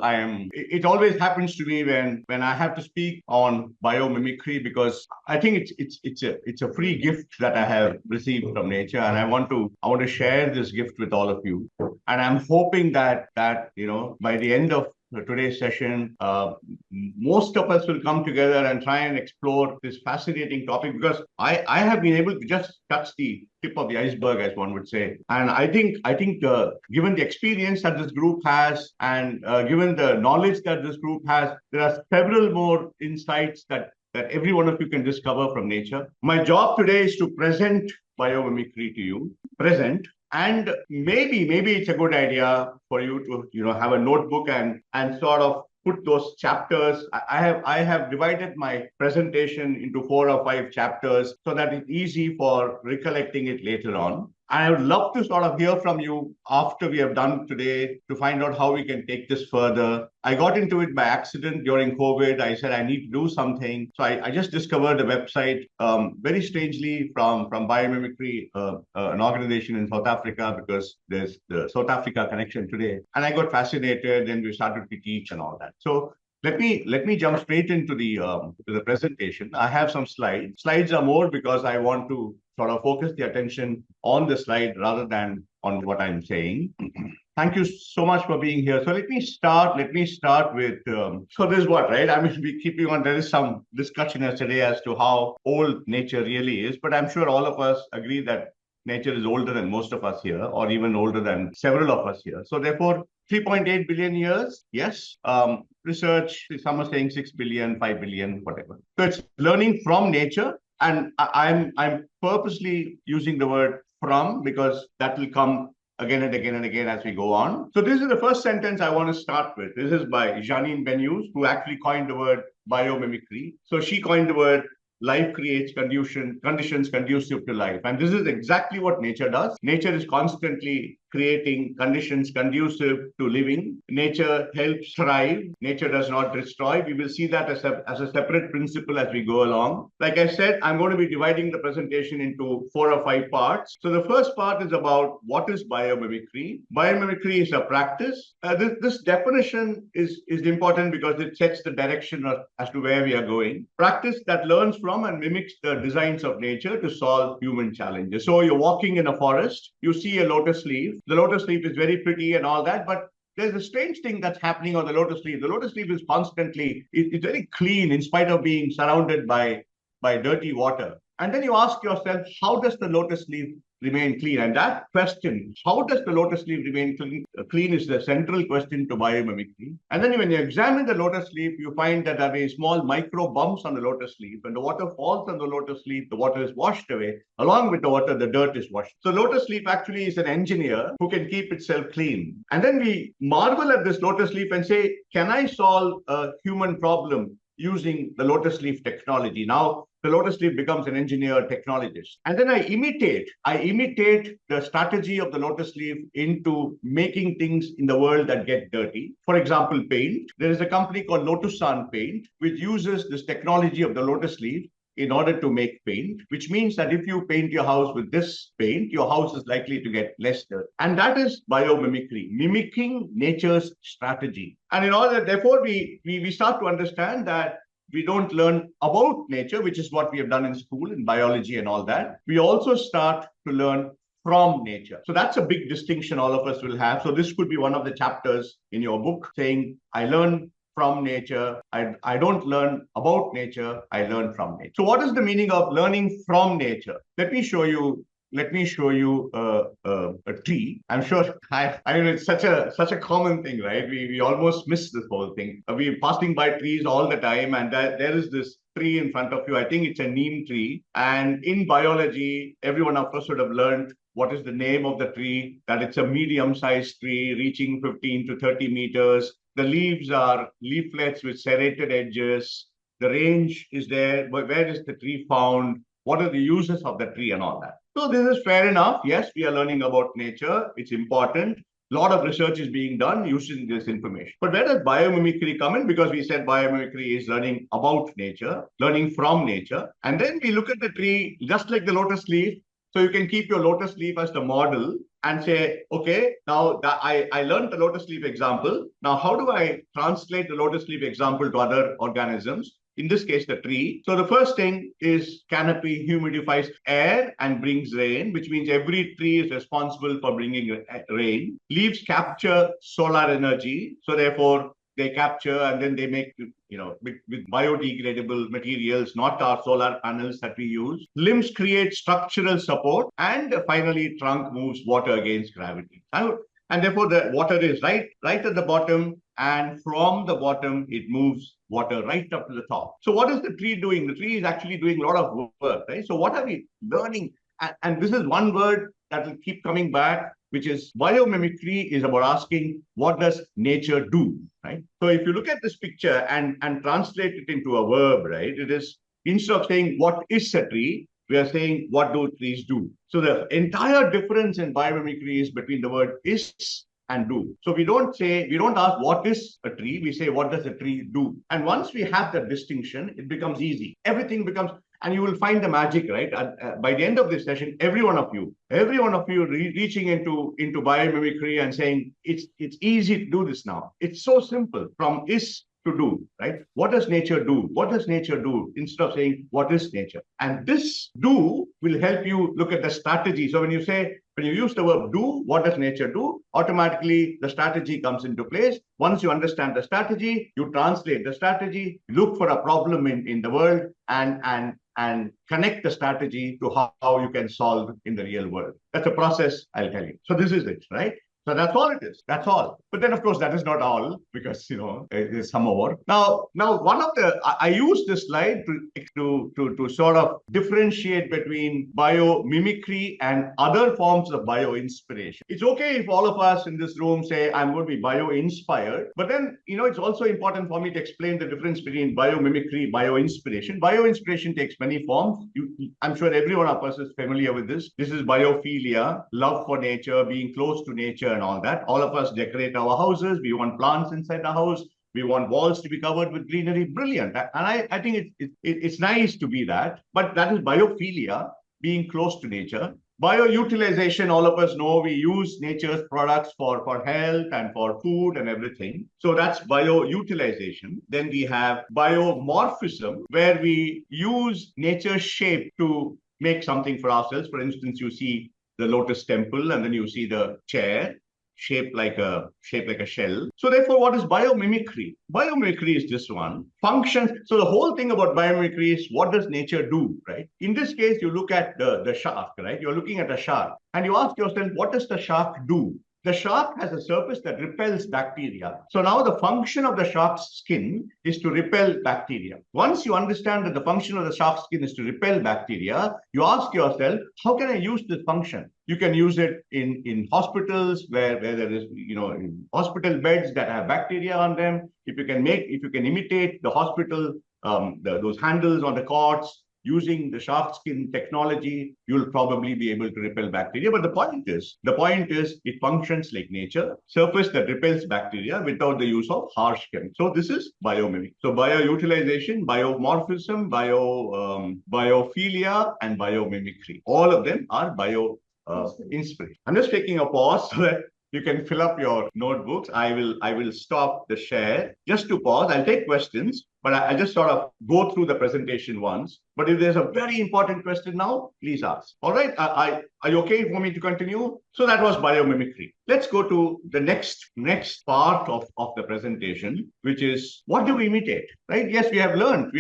It always happens to me when I have to speak on biomimicry, because I think it's a free gift that I have received from nature, and I want to share this gift with all of you. And I'm hoping that by the end of today's session, most of us will come together and try and explore this fascinating topic, because I have been able to just touch the tip of the iceberg, as one would say. And I think given the experience that this group has, and given the knowledge that this group has, there are several more insights that every one of you can discover from nature. My job today is to present biomimicry to you. And maybe it's a good idea for you to have a notebook and sort of put those chapters. I have divided my presentation into 4 or 5 chapters so that it's easy for recollecting it later on. And I would love to sort of hear from you after we have done today to find out how we can take this further. I got into it by accident during COVID. I said I need to do something. So I just discovered a website, very strangely from Biomimicry, an organization in South Africa, because there's the South Africa connection today. And I got fascinated, and we started to teach and all that. So let me jump straight into the presentation. I have some slides. Slides are more because I want to sort of focus the attention on the slide rather than on what I'm saying. Thank you so much for being here. So let me start with, so this is what, right? I mean, we keep on, there is some discussion yesterday as to how old nature really is, but I'm sure all of us agree that nature is older than most of us here, or even older than several of us here. So therefore, 3.8 billion years, yes. Research, some are saying 6 billion, 5 billion, whatever. So it's learning from nature. And I'm purposely using the word from, because that will come again and again and again as we go on. So this is the first sentence I want to start with. This is by Janine Benyus, who actually coined the word biomimicry. So she coined the word life creates conditions conducive to life. And this is exactly what nature does. Nature is constantly creating conditions conducive to living. Nature helps thrive. Nature does not destroy. We will see that as a separate principle as we go along. Like I said, I'm going to be dividing the presentation into 4 or 5 parts. So the first part is about what is biomimicry. Biomimicry is a practice. This definition is important because it sets the direction as to where we are going. Practice that learns from and mimics the designs of nature to solve human challenges. So you're walking in a forest, you see a lotus leaf. The lotus leaf is very pretty and all that, but there's a strange thing that's happening on the lotus leaf. The lotus leaf is constantly, it's very clean in spite of being surrounded by dirty water. And then you ask yourself, how does the lotus leaf remain clean? And that question, how does the lotus leaf remain clean is the central question to biomimicry. And then when you examine the lotus leaf, you find that there are small micro bumps on the lotus leaf. When the water falls on the lotus leaf, the water is washed away. Along with the water, the dirt is washed. So lotus leaf actually is an engineer who can keep itself clean. And then we marvel at this lotus leaf and say, can I solve a human problem using the lotus leaf technology? Now, the lotus leaf becomes an engineer technologist. And then I imitate the strategy of the lotus leaf into making things in the world that get dirty. For example, paint. There is a company called Lotusan Paint, which uses this technology of the lotus leaf in order to make paint, which means that if you paint your house with this paint, your house is likely to get less dirt. And that is biomimicry, mimicking nature's strategy. And in order, therefore, we start to understand that we don't learn about nature, which is what we have done in school, in biology and all that. We also start to learn from nature. So that's a big distinction all of us will have. So this could be one of the chapters in your book saying, I learn from nature. I don't learn about nature. I learn from nature. So what is the meaning of learning from nature? Let me show you a tree. I'm sure I mean it's such a common thing, right? We almost miss this whole thing. We're passing by trees all the time, and there is this tree in front of you. I think it's a neem tree. And in biology, every one of us would have learned what is the name of the tree, that it's a medium-sized tree reaching 15 to 30 meters. The leaves are leaflets with serrated edges. The range is there, but where is the tree found? What are the uses of the tree and all that? So this is fair enough. Yes, we are learning about nature. It's important. A lot of research is being done using this information. But where does biomimicry come in? Because we said biomimicry is learning about nature, learning from nature. And then we look at the tree just like the lotus leaf. So you can keep your lotus leaf as the model and say, okay, now I learned the lotus leaf example. Now, how do I translate the lotus leaf example to other organisms? In this case, the tree. So the first thing is canopy humidifies air and brings rain, which means every tree is responsible for bringing rain. Leaves capture solar energy. So therefore, they capture and then they make, with biodegradable materials, not our solar panels that we use. Limbs create structural support. And finally, trunk moves water against gravity. And therefore, the water is right at the bottom. And from the bottom, it moves water right up to the top. So what is the tree doing? The tree is actually doing a lot of work, right? So what are we learning? And this is one word that will keep coming back, which is biomimicry is about asking, what does nature do, right? So if you look at this picture and translate it into a verb, right, it is, instead of saying, what is a tree, we are saying, what do trees do? So the entire difference in biomimicry is between the word is and do. So we don't ask what is a tree, we say what does a tree do? And once we have that distinction, it becomes easy. Everything becomes, and you will find the magic, right? By the end of this session, every one of you reaching into biomimicry and saying, it's easy to do this now. It's so simple from is to do, right? What does nature do? What does nature do? Instead of saying, what is nature? And this do will help you look at the strategy. So when you use the verb do, what does nature do? Automatically, the strategy comes into place. Once you understand the strategy, you translate the strategy, look for a problem in the world, and connect the strategy to how you can solve in the real world. That's a process, I'll tell you. So this is it, right? So that's all it is. That's all. But then, of course, that is not all because, there's some more. Now, one of I use this slide to sort of differentiate between biomimicry and other forms of bio-inspiration. It's okay if all of us in this room say, I'm going to be bio-inspired. But then, it's also important for me to explain the difference between biomimicry, bio-inspiration. Bio-inspiration takes many forms. I'm sure every one of us is familiar with this. This is biophilia, love for nature, being close to nature, and all that. All of us decorate our houses. We want plants inside the house. We want walls to be covered with greenery. Brilliant. And I think it's nice to be that. But that is biophilia, being close to nature. Bioutilization, all of us know we use nature's products for health and for food and everything. So that's bioutilization. Then we have biomorphism, where we use nature's shape to make something for ourselves. For instance, you see the lotus temple, and then you see the chair. shaped like a shell. So therefore, what is biomimicry? Biomimicry is this one. Functions. So the whole thing about biomimicry is what does nature do, right? In this case, you look at the shark, right? You're looking at a shark and you ask yourself, what does the shark do? The shark has a surface that repels bacteria. So now the function of the shark's skin is to repel bacteria. Once you understand that the function of the shark's skin is to repel bacteria, you ask yourself, how can I use this function? You can use it in hospitals where there is, in hospital beds that have bacteria on them. If you can imitate the hospital, those handles on the cots, using the shark skin technology, you'll probably be able to repel bacteria. But the point is, it functions like nature, surface that repels bacteria without the use of harsh chemicals. So this is biomimicry. So bioutilization, biomorphism, biophilia, and biomimicry. All of them are inspiration. I'm just taking a pause so that you can fill up your notebooks. I will stop the share just to pause. I'll take questions, but I just sort of go through the presentation once. But if there's a very important question now, please ask. All right. Are you okay for me to continue? So that was biomimicry. Let's go to the next part of the presentation, which is what do we imitate, right? Yes, we have learned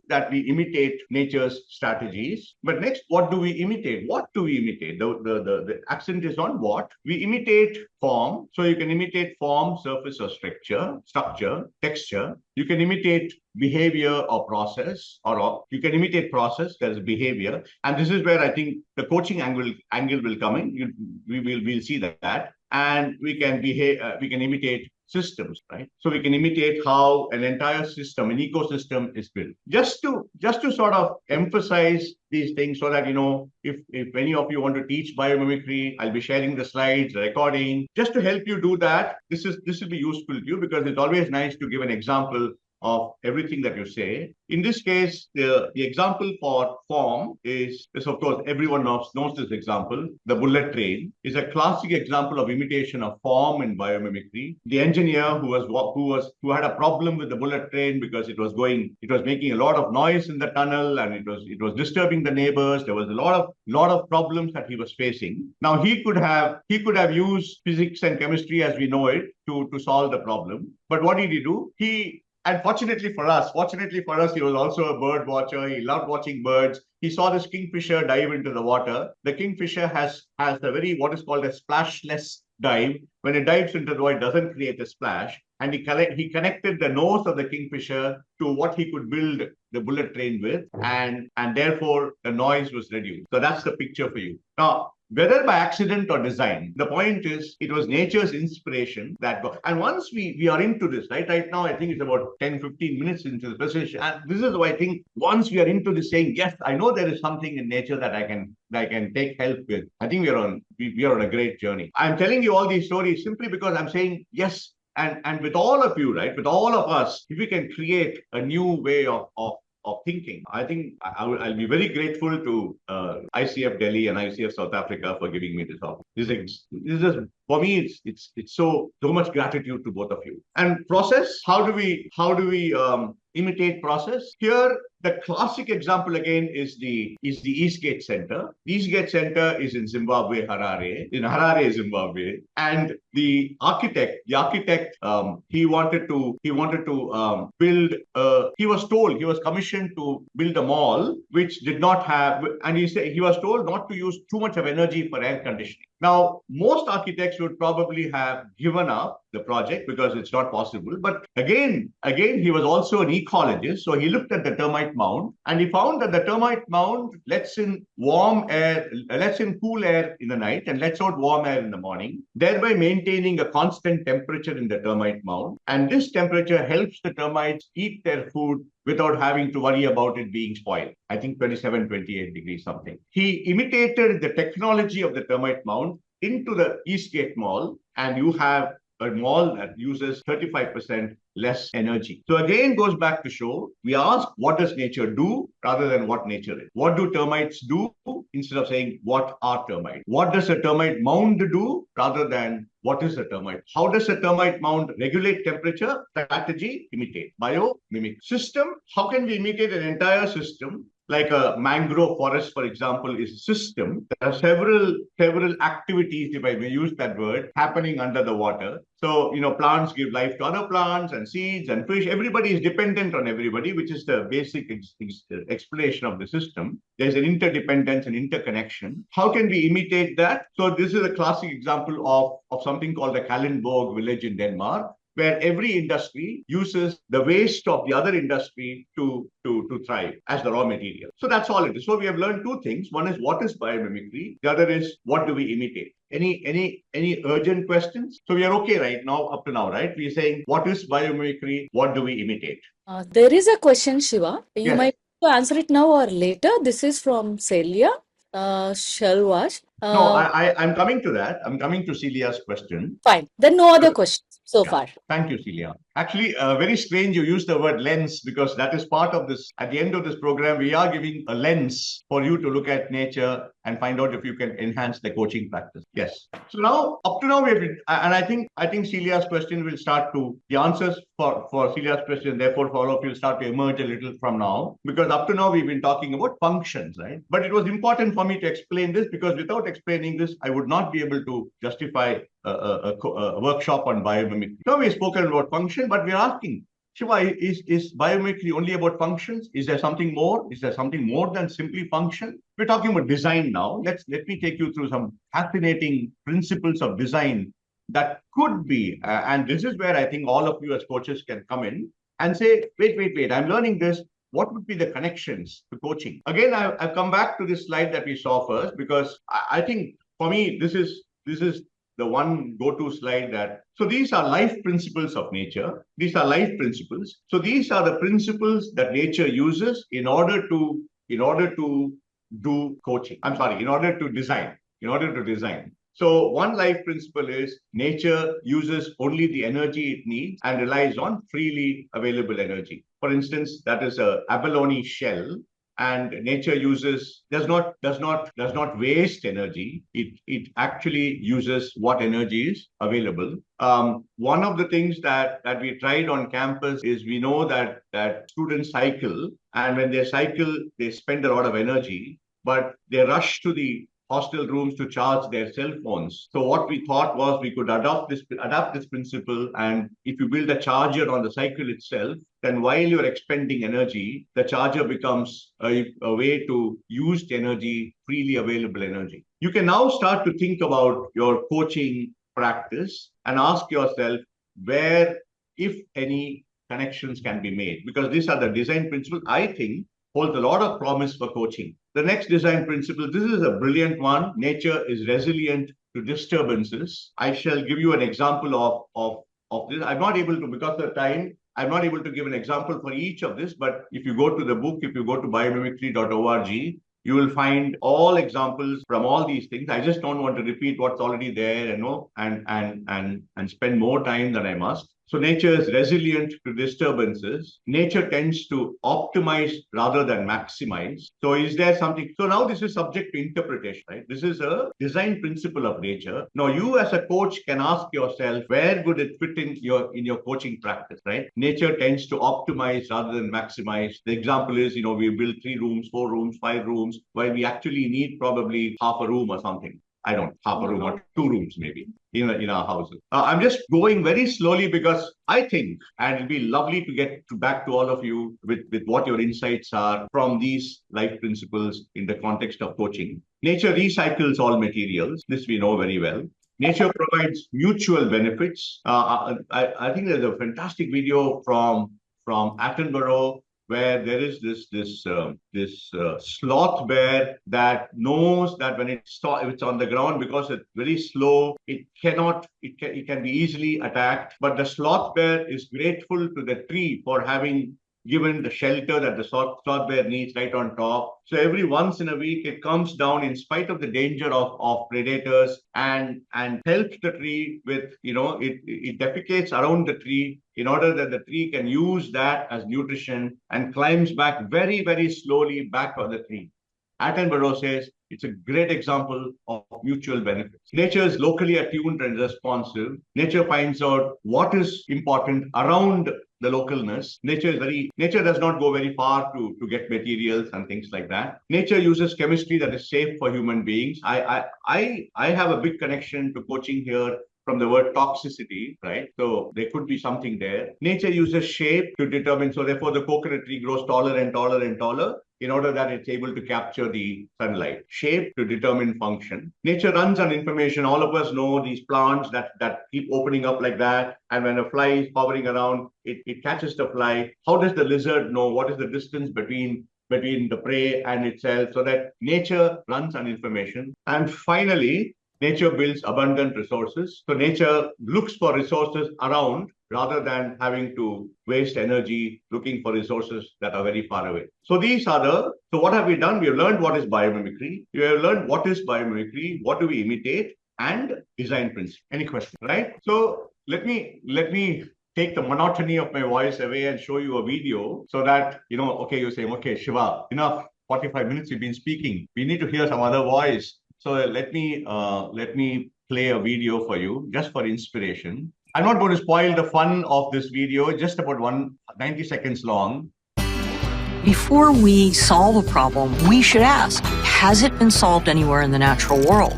that we imitate nature's strategies. But next, what do we imitate? What do we imitate? The accent is on what. We imitate form. So you can imitate form, surface, or structure, texture. You can imitate behavior or process, or you can imitate process, there's behavior. And this is where I think the coaching angle will come in. We'll see that. And we can imitate systems, right? So we can imitate how an entire system, an ecosystem is built. Just to sort of emphasize these things so that, if any of you want to teach biomimicry, I'll be sharing the slides, the recording, just to help you do that. This will be useful to you because it's always nice to give an example of everything that you say. In this case, the example for form is of course, everyone knows this example. The bullet train is a classic example of imitation of form in biomimicry. The engineer who had a problem with the bullet train because it was making a lot of noise in the tunnel and it was disturbing the neighbors. There was a lot of problems that he was facing. Now he could have used physics and chemistry as we know it to solve the problem. But what did he do? And fortunately for us, he was also a bird watcher. He loved watching birds. He saw this kingfisher dive into the water. The kingfisher has what is called a splashless dive. When it dives into the water, it doesn't create a splash. And he connected the nose of the kingfisher to what he could build the bullet train with, and therefore the noise was reduced. So that's the picture for you. Now, whether by accident or design, the point is it was nature's inspiration that got. And once we are into this, right now, I think it's about 10-15 minutes into the presentation. And this is why I think once we are into this saying, yes, I know there is something in nature that I can take help with. I think we are on a great journey. I'm telling you all these stories simply because I'm saying, yes, and with all of you, right, with all of us, if we can create a new way of thinking, I think I'll be very grateful to ICF Delhi and ICF South Africa for giving me this opportunity. This is for me, it's so much gratitude to both of you. And process, how do we imitate process? Here, the classic example again is the Eastgate Center. The Eastgate Center is in Zimbabwe, Harare, Zimbabwe. And the architect, he wanted to build. He was commissioned to build a mall which did not have, and he was told not to use too much of energy for air conditioning. Now, most architects would probably have given up the project because it's not possible. But again, he was also an ecologist. So he looked at the termite mound and he found that the termite mound lets in cool air in the night and lets out warm air in the morning, thereby maintaining a constant temperature in the termite mound. And this temperature helps the termites eat their food without having to worry about it being spoiled. I think 27, 28 degrees something. He imitated the technology of the termite mound into the Eastgate Mall, and you have a mall that uses 35% less energy. So again, goes back to show, we ask, what does nature do rather than what nature is? What do termites do instead of saying, what are termites? What does a termite mound do rather than what is a termite? How does a termite mound regulate temperature? Strategy, imitate. Biomimic. System, how can we imitate an entire system? like a mangrove forest, for example, is a system. There are several activities, if I may use that word, happening under the water. So, plants give life to other plants and seeds and fish. Everybody is dependent on everybody, which is the basic explanation of the system. There's an interdependence and interconnection. How can we imitate that? So this is a classic example of something called the Kalundborg village in Denmark, where every industry uses the waste of the other industry to thrive as the raw material. So that's all it is. So we have learned two things. One is what is biomimicry. The other is what do we imitate. Any urgent questions? So we are okay right now, up to now, right? We're saying what is biomimicry? What do we imitate? There is a question, Shiva. You Yes. might answer it now or later. This is from Celia Shalwash. No, I'm coming to that. I'm coming to Celia's question. Fine. Then no other questions so Yeah. far. Thank you, Celia. Actually, very strange you use the word lens, because that is part of this. At the end of this program, we are giving a lens for you to look at nature and find out if you can enhance the coaching practice. Yes. So now, up to now, we have been, and I think Celia's question will start to, the answers for Celia's question, therefore, for all of you will start to emerge a little from now, because up to now, we've been talking about functions, right? But it was important for me to explain this, because without explaining this, I would not be able to justify a workshop on biomimicry. Now we've spoken about function, but we're asking, Shiva, is biomimicry only about functions? Is there something more? Is there something more than simply function? We're talking about design now. Let me take you through some fascinating principles of design that could be, and this is where I think all of you as coaches can come in and say, wait, I'm learning this. What would be the connections to coaching? Again, I've come back to this slide that we saw first, because I think for me, this is the one go-to slide so these are life principles of nature. These are life principles. So these are the principles that nature uses in order to do coaching. I'm sorry, in order to design. So one life principle is nature uses only the energy it needs and relies on freely available energy. For instance, that is a abalone shell. And nature does not waste energy. It actually uses what energy is available. One of the things that we tried on campus is, we know that students cycle, and when they cycle, they spend a lot of energy, but they rush to the hostel rooms to charge their cell phones. So what we thought was we could adapt this principle, and if you build a charger on the cycle itself, then while you're expending energy, the charger becomes a way to use the energy, freely available energy. You can now start to think about your coaching practice and ask yourself where, if any, connections can be made, because these are the design principles I think holds a lot of promise for coaching. The next design principle, this is a brilliant one. Nature is resilient to disturbances. I shall give you an example of this. I'm not able to, because of time, I'm not able to give an example for each of this, but if you go to the book, if you go to biomimicry.org, you will find all examples from all these things. I just don't want to repeat what's already there, and spend more time than I must. So nature is resilient to disturbances. Nature tends to optimize rather than maximize. So is there something? So now this is subject to interpretation, right? This is a design principle of nature. Now you as a coach can ask yourself, where would it fit in your coaching practice, right? Nature tends to optimize rather than maximize. The example is, we build 3 rooms, 4 rooms, 5 rooms, while we actually need probably half a room or something. I don't, half a room or 2 rooms maybe in our houses. I'm just going very slowly, because I think, and it'll be lovely to get back to all of you with what your insights are from these life principles in the context of coaching. Nature recycles all materials. This we know very well. Nature provides mutual benefits. I think there's a fantastic video from Attenborough, where there is this sloth bear that knows that when it's on the ground, because it's very slow, it can be easily attacked. But the sloth bear is grateful to the tree for having given the shelter that the sloth bear needs right on top. So every once in a week, it comes down in spite of the danger of predators and helps the tree with, it defecates around the tree in order that the tree can use that as nutrition, and climbs back very, very slowly back on the tree. Attenborough says it's a great example of mutual benefits. Nature is locally attuned and responsive. Nature finds out what is important around the localness. Nature does not go very far to get materials and things like that. Nature uses chemistry that is safe for human beings. I have a big connection to coaching here from the word toxicity, right? So there could be something there. Nature uses shape to determine, so therefore the coconut tree grows taller and taller and taller in order that it's able to capture the sunlight. Shape to determine function. Nature runs on information. All of us know these plants that keep opening up like that. And when a fly is hovering around, it catches the fly. How does the lizard know what is the distance between the prey and itself? So that nature runs on information. And finally, nature builds abundant resources. So nature looks for resources around rather than having to waste energy looking for resources that are very far away. So so what have we done? We have learned what is biomimicry. We have learned what is biomimicry, what do we imitate, and design principle. Any question, right? So let me take the monotony of my voice away and show you a video so that, okay, you're saying, okay, Shiva, enough, 45 minutes you've been speaking. We need to hear some other voice. So let me play a video for you just for inspiration. I'm not going to spoil the fun of this video, just about 90 seconds long. Before we solve a problem, we should ask, has it been solved anywhere in the natural world?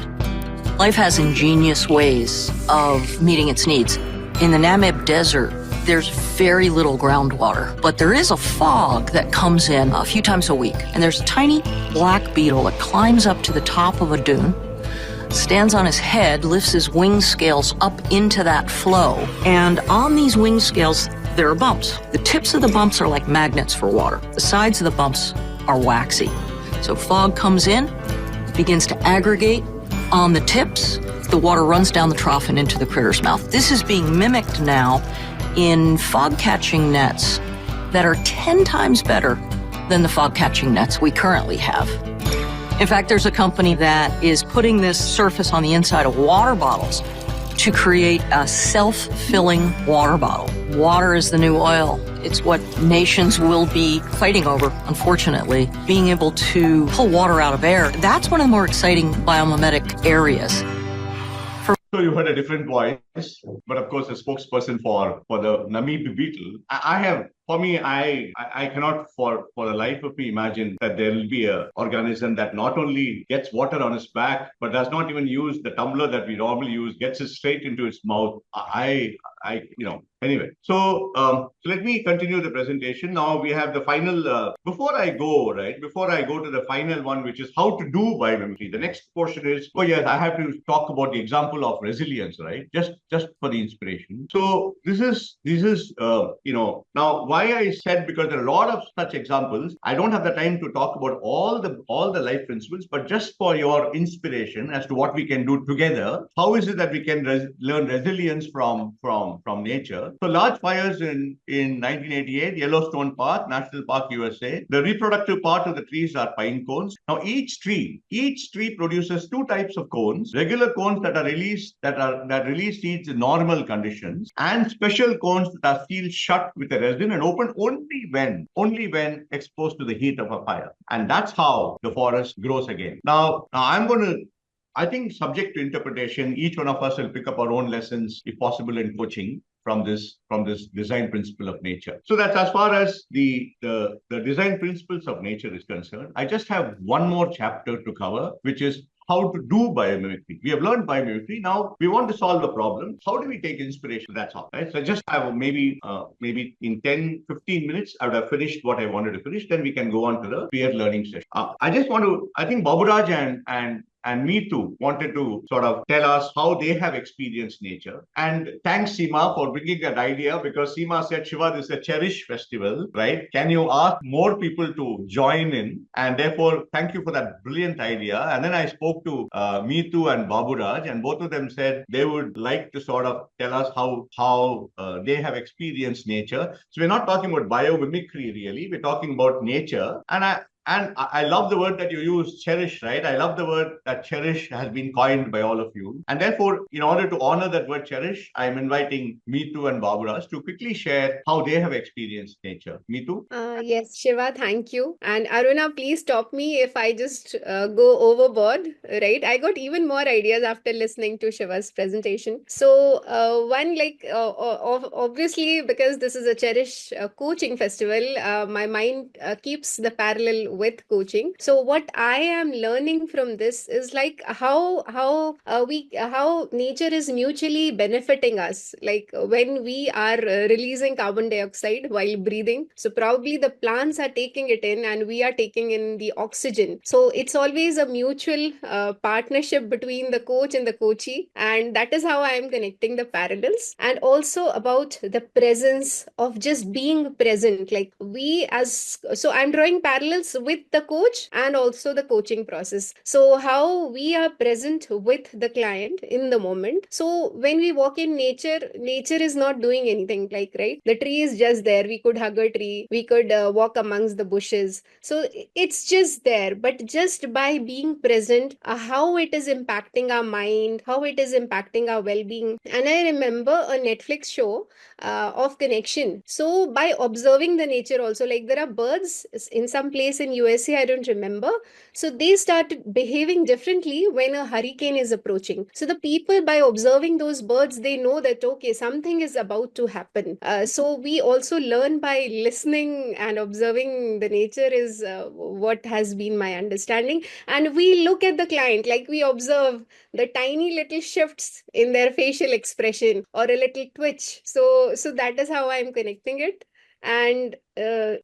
Life has ingenious ways of meeting its needs. In the Namib Desert, there's very little groundwater, but there is a fog that comes in a few times a week. And there's a tiny black beetle that climbs up to the top of a dune, stands on his head, lifts his wing scales up into that flow. And on these wing scales, there are bumps. The tips of the bumps are like magnets for water. The sides of the bumps are waxy. So fog comes in, begins to aggregate on the tips. The water runs down the trough and into the critter's mouth. This is being mimicked now in fog-catching nets that are 10 times better than the fog-catching nets we currently have. In fact, there's a company that is putting this surface on the inside of water bottles to create a self-filling water bottle. Water is the new oil. It's what nations will be fighting over, unfortunately. Being able to pull water out of air, that's one of the more exciting biomimetic areas. So you heard a different voice, but of course, a spokesperson for the Namib beetle. I cannot for the life of me imagine that there will be an organism that not only gets water on its back, but does not even use the tumbler that we normally use, gets it straight into its mouth. Anyway, so let me continue the presentation. Now we have the final, before I go to the final one, which is how to do biomimicry. The next portion is, I have to talk about the example of resilience, right? Just for the inspiration. So this is now why I said, because there are a lot of such examples. I don't have the time to talk about all the life principles, but just for your inspiration as to what we can do together. How is it that we can learn resilience from nature? So large fires in 1988, Yellowstone Park, National Park, USA. The reproductive part of the trees are pine cones. Now each tree produces two types of cones: regular cones that release seeds in normal conditions, and special cones that are sealed shut with a resin and open only when exposed to the heat of a fire. And that's how the forest grows again. Now I think, subject to interpretation, each one of us will pick up our own lessons, if possible, in coaching from this design principle of nature. So that's as far as the design principles of nature is concerned. I just have one more chapter to cover, which is how to do biomimicry. We have learned biomimicry. Now we want to solve the problem. How do we take inspiration? That's all, right? So I just have maybe in 10, 15 minutes, I would have finished what I wanted to finish. Then we can go on to the peer learning session. I think Baburaj and Meetu wanted to sort of tell us how they have experienced nature. And thanks, Seema, for bringing that idea, because Seema said, Shiva, this is a Cherish festival, right? Can you ask more people to join in? And therefore, thank you for that brilliant idea. And then I spoke to Meetu and Baburaj, and both of them said they would like to sort of tell us how they have experienced nature. So we're not talking about biomimicry, really. We're talking about nature. And And I love the word that you use, cherish, right? I love the word that cherish has been coined by all of you. And therefore, in order to honor that word cherish, I'm inviting Meetu and Baburaj to quickly share how they have experienced nature. Meetu? Yes, Shiva, thank you. And Aruna, please stop me if I just go overboard, right? I got even more ideas after listening to Shiva's presentation. So, one, obviously, because this is a Cherish coaching festival, my mind keeps the parallel with coaching. So, what I am learning from this is like how nature is mutually benefiting us. Like when we are releasing carbon dioxide while breathing, so probably the plants are taking it in and we are taking in the oxygen. So it's always a mutual partnership between the coach and the coachee, and that is how I am connecting the parallels. And also about the presence of just being present, like so I'm drawing parallels with the coach and also the coaching process. So how we are present with the client in the moment. So when we walk in nature is not doing anything, like, right, the tree is just there. We could hug a tree, we could walk amongst the bushes, so it's just there. But just by being present, how it is impacting our mind, how it is impacting our well-being. And I remember a Netflix show of connection. So by observing the nature also, like there are birds in some place in USA, I don't remember, so they started behaving differently when a hurricane is approaching. So the people, by observing those birds, they know that, okay, something is about to happen. So we also learn by listening and observing the nature is what has been my understanding. And we look at the client, like we observe the tiny little shifts in their facial expression or a little twitch. So that is how I'm connecting it. And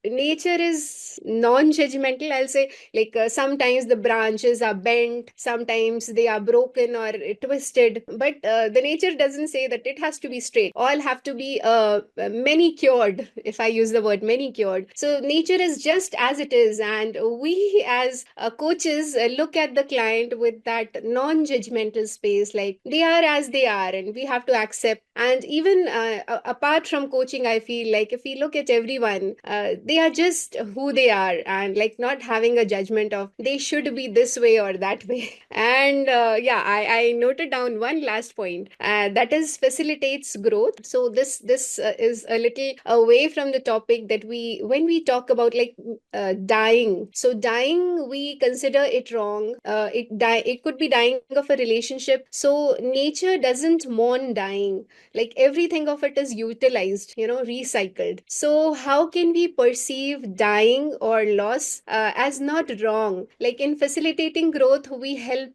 nature is non-judgmental, I'll say. Like sometimes the branches are bent, sometimes they are broken or twisted, but the nature doesn't say that it has to be straight. All have to be manicured, if I use the word manicured. So nature is just as it is, and we as coaches look at the client with that non-judgmental space, like they are as they are and we have to accept. And even apart from coaching, I feel like if we look at everyone, they are just who they are, and like not having a judgment of they should be this way or that way. And I noted down one last point, that is facilitates growth. So this is a little away from the topic that when we talk about like dying. So dying, we consider it wrong. It could be dying of a relationship. So nature doesn't mourn dying. Like everything of it is utilized, recycled. So how can we perceive dying or loss as not wrong? Like in facilitating growth, we help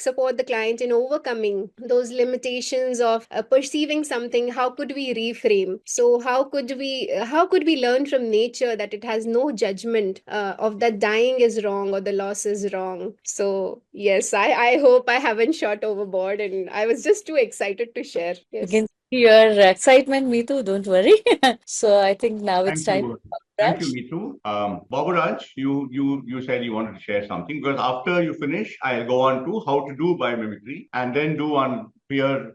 support the client in overcoming those limitations of perceiving something. How could we reframe? So how could we learn from nature that it has no judgment of that dying is wrong or the loss is wrong? So yes, I hope I haven't shot overboard, and I was just too excited to share. You Yes. can see your excitement, Meetu, don't worry. So I think now it's Thank time. you. Thank you, Meetu. Baburaj, you said you wanted to share something, because after you finish, I'll go on to how to do biomimicry and then do on peer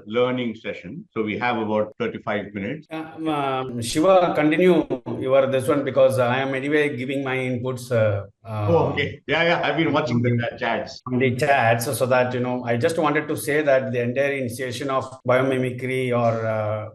learning session. So we have about 35 minutes. Shiva, continue your this one, because I am anyway giving my inputs. Okay. Yeah. I've been watching the chats. On the chats, so that I just wanted to say that the entire initiation of biomimicry or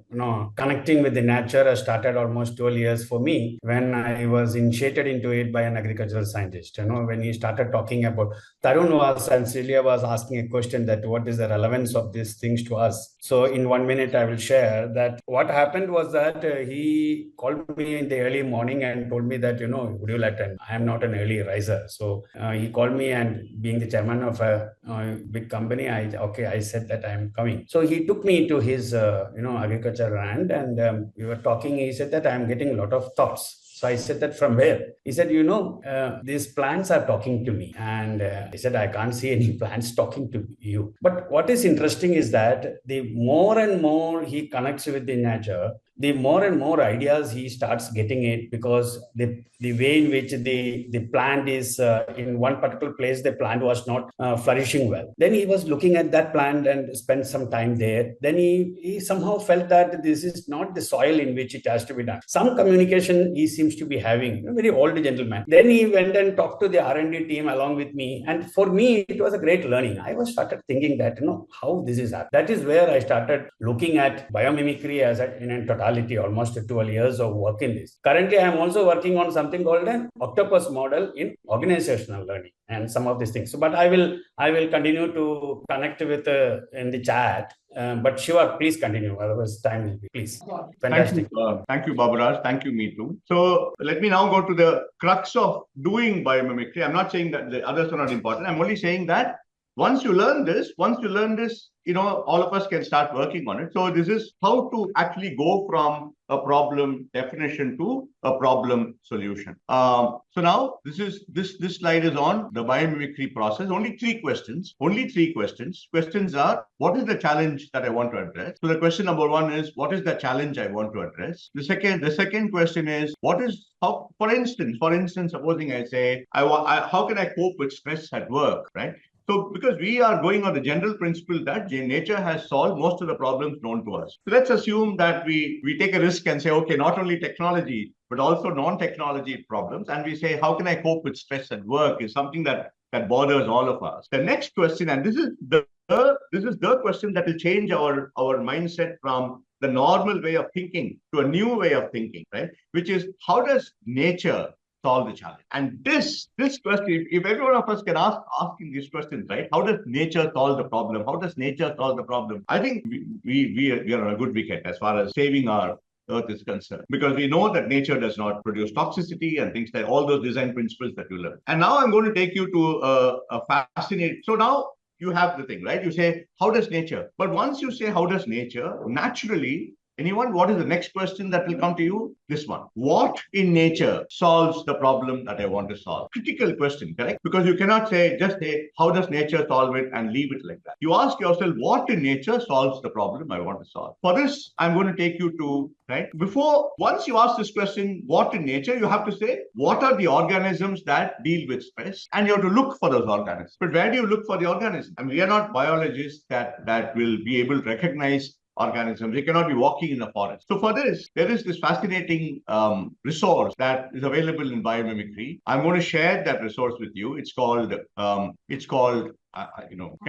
connecting with the nature has started almost 12 years for me, when I was initiated into it by an agricultural scientist. When he started talking about Tarun and Celia was asking a question that what is the relevance of these things to us. So in 1 minute, I will share that what happened was that he called me in the early morning and told me that, would you like to, I am not an early riser. So he called me, and being the chairman of a big company, I said that I am coming. So he took me to his, agriculture land, and we were talking. He said that I am getting a lot of thoughts. So I said that from where? He said, these plants are talking to me. And he said, I can't see any plants talking to you. But what is interesting is that the more and more he connects with the nature, the more and more ideas he starts getting it, because the way in which the plant is in one particular place, the plant was not flourishing well. Then he was looking at that plant and spent some time there. Then he somehow felt that this is not the soil in which it has to be done. Some communication he seems to be having, a very old gentleman. Then he went and talked to the R&D team along with me. And for me, it was a great learning. I was started thinking that, how this is happening. That is where I started looking at biomimicry as in totality, almost 12 years of work in this. Currently, I am also working on something called an octopus model in organizational learning and some of these things. So, but I will continue to connect with in the chat. But Shiva, please continue. Otherwise, time will be. Please. Fantastic. Thank you, Baburaj. Thank you, Meetu. So let me now go to the crux of doing biomimicry. I'm not saying that the others are not important. I'm only saying that once you learn this, all of us can start working on it. So this is how to actually go from a problem definition to a problem solution. So now this slide is on the biomimicry process. Only three questions. Questions are, what is the challenge that I want to address? So the question number one is, what is the challenge I want to address? The second question is, for instance, supposing I say, how can I cope with stress at work, right? So because we are going on the general principle that nature has solved most of the problems known to us. So let's assume that we take a risk and say, okay, not only technology, but also non-technology problems. And we say, how can I cope with stress at work is something that bothers all of us. The next question, and this is the question that will change our mindset from the normal way of thinking to a new way of thinking, right? Which is, how does nature solve the challenge? And this question, if every one of us can asking these questions, right? How does nature solve the problem? How does nature solve the problem? I think we are on a good wicket as far as saving our Earth is concerned, because we know that nature does not produce toxicity and things like all those design principles that you learn. And now I'm going to take you to a fascinating. So now you have the thing, right? You say, how does nature? But once you say, how does nature? Naturally, anyone, what is the next question that will come to you? This one. What in nature solves the problem that I want to solve? Critical question, correct? Because you cannot just say, how does nature solve it and leave it like that. You ask yourself, what in nature solves the problem I want to solve? For this, I'm going to take you to, right? Once you ask this question, what in nature, you have to say, what are the organisms that deal with stress? And you have to look for those organisms. But where do you look for the organisms? I mean, we are not biologists that will be able to recognize organisms. They cannot be walking in a forest. So for this, there is this fascinating resource that is available in biomimicry. I'm going to share that resource with you. It's called, can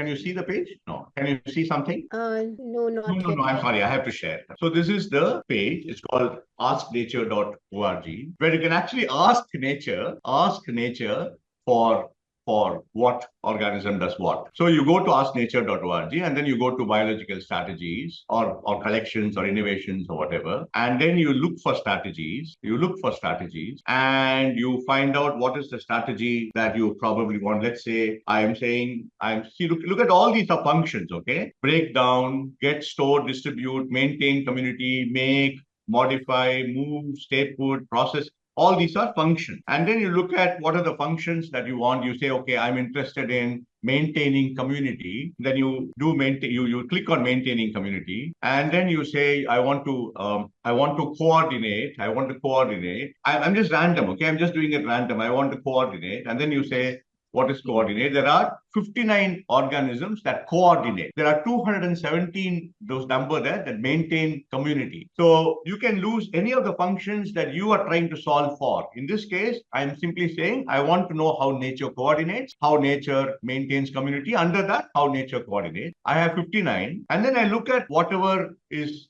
you see the page? No. Can you see something? No, not yet. No, I'm sorry. I have to share. So this is the page. It's called asknature.org, where you can actually ask nature for what organism does what. So you go to asknature.org and then you go to biological strategies or collections or innovations or whatever. And then you look for strategies. And you find out what is the strategy that you probably want. Let's say look at all these are functions, okay? Break down, get, store, distribute, maintain community, make, modify, move, stay put, process. All these are functions. And then you look at what are the functions that you want. You say, okay, I'm interested in maintaining community. Then you click on maintaining community. And then you say, I want to coordinate. I'm just random, okay? I'm just doing it random. I want to coordinate. And then you say, what is coordinate? There are 59 organisms that coordinate. There are 217, those number there, that maintain community. So you can lose any of the functions that you are trying to solve for. In this case, I'm simply saying, I want to know how nature coordinates, how nature maintains community. Under that, how nature coordinates. I have 59. And then I look at whatever is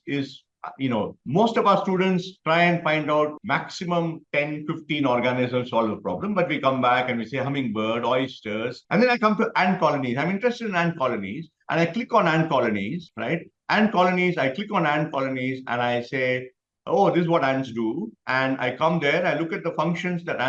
most of our students try and find out maximum 10, 15 organisms solve the problem, but we come back and we say hummingbird, oysters, and then I come to ant colonies. I'm interested in ant colonies, and I click on ant colonies, right? Ant colonies, I click on ant colonies, and I say, oh, this is what ants do. And I come there, I look at the functions that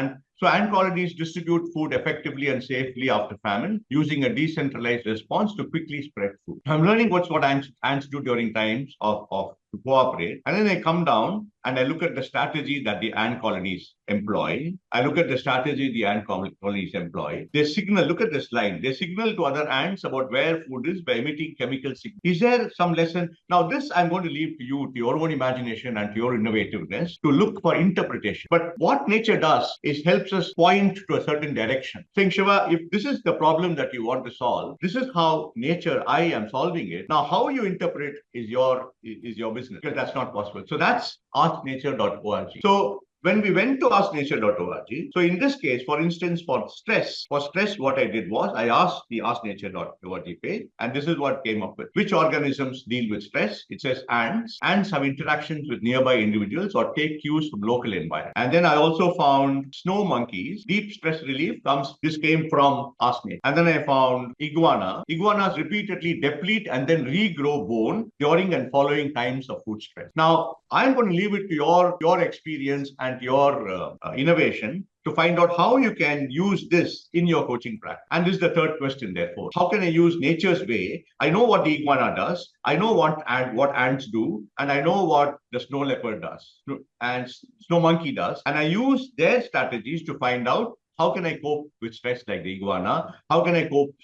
So ant colonies distribute food effectively and safely after famine using a decentralized response to quickly spread food. I'm learning what ants do during times of to cooperate. And then I come down and I look at the strategy that the ant colonies employ. I look at the strategy the ant colonies employ. They signal, look at the slide, they signal to other ants about where food is by emitting chemical signals. Is there some lesson? Now this I'm going to leave to you, to your own imagination and to your innovativeness to look for interpretation. But what nature does is helps us point to a certain direction. Saying, Shiva, if this is the problem that you want to solve, this is how nature, I am solving it. Now, how you interpret is your business, because that's not possible. So that's asknature.org. So when we went to asknature.org, so in this case, for instance, for stress, what I did was I asked the asknature.org page, and this is what came up with. Which organisms deal with stress? It says ants. Ants have interactions with nearby individuals or take cues from local environment. And then I also found snow monkeys. Deep stress relief this came from asknature. And then I found iguana. Iguanas repeatedly deplete and then regrow bone during and following times of food stress. Now, I'm going to leave it to your experience and your innovation to find out how you can use this in your coaching practice. And this is the third question, therefore. How can I use nature's way? I know what the iguana does. I know what ants do. And I know what the snow leopard does and snow monkey does. And I use their strategies to find out how can I cope with stress like the iguana? How can I cope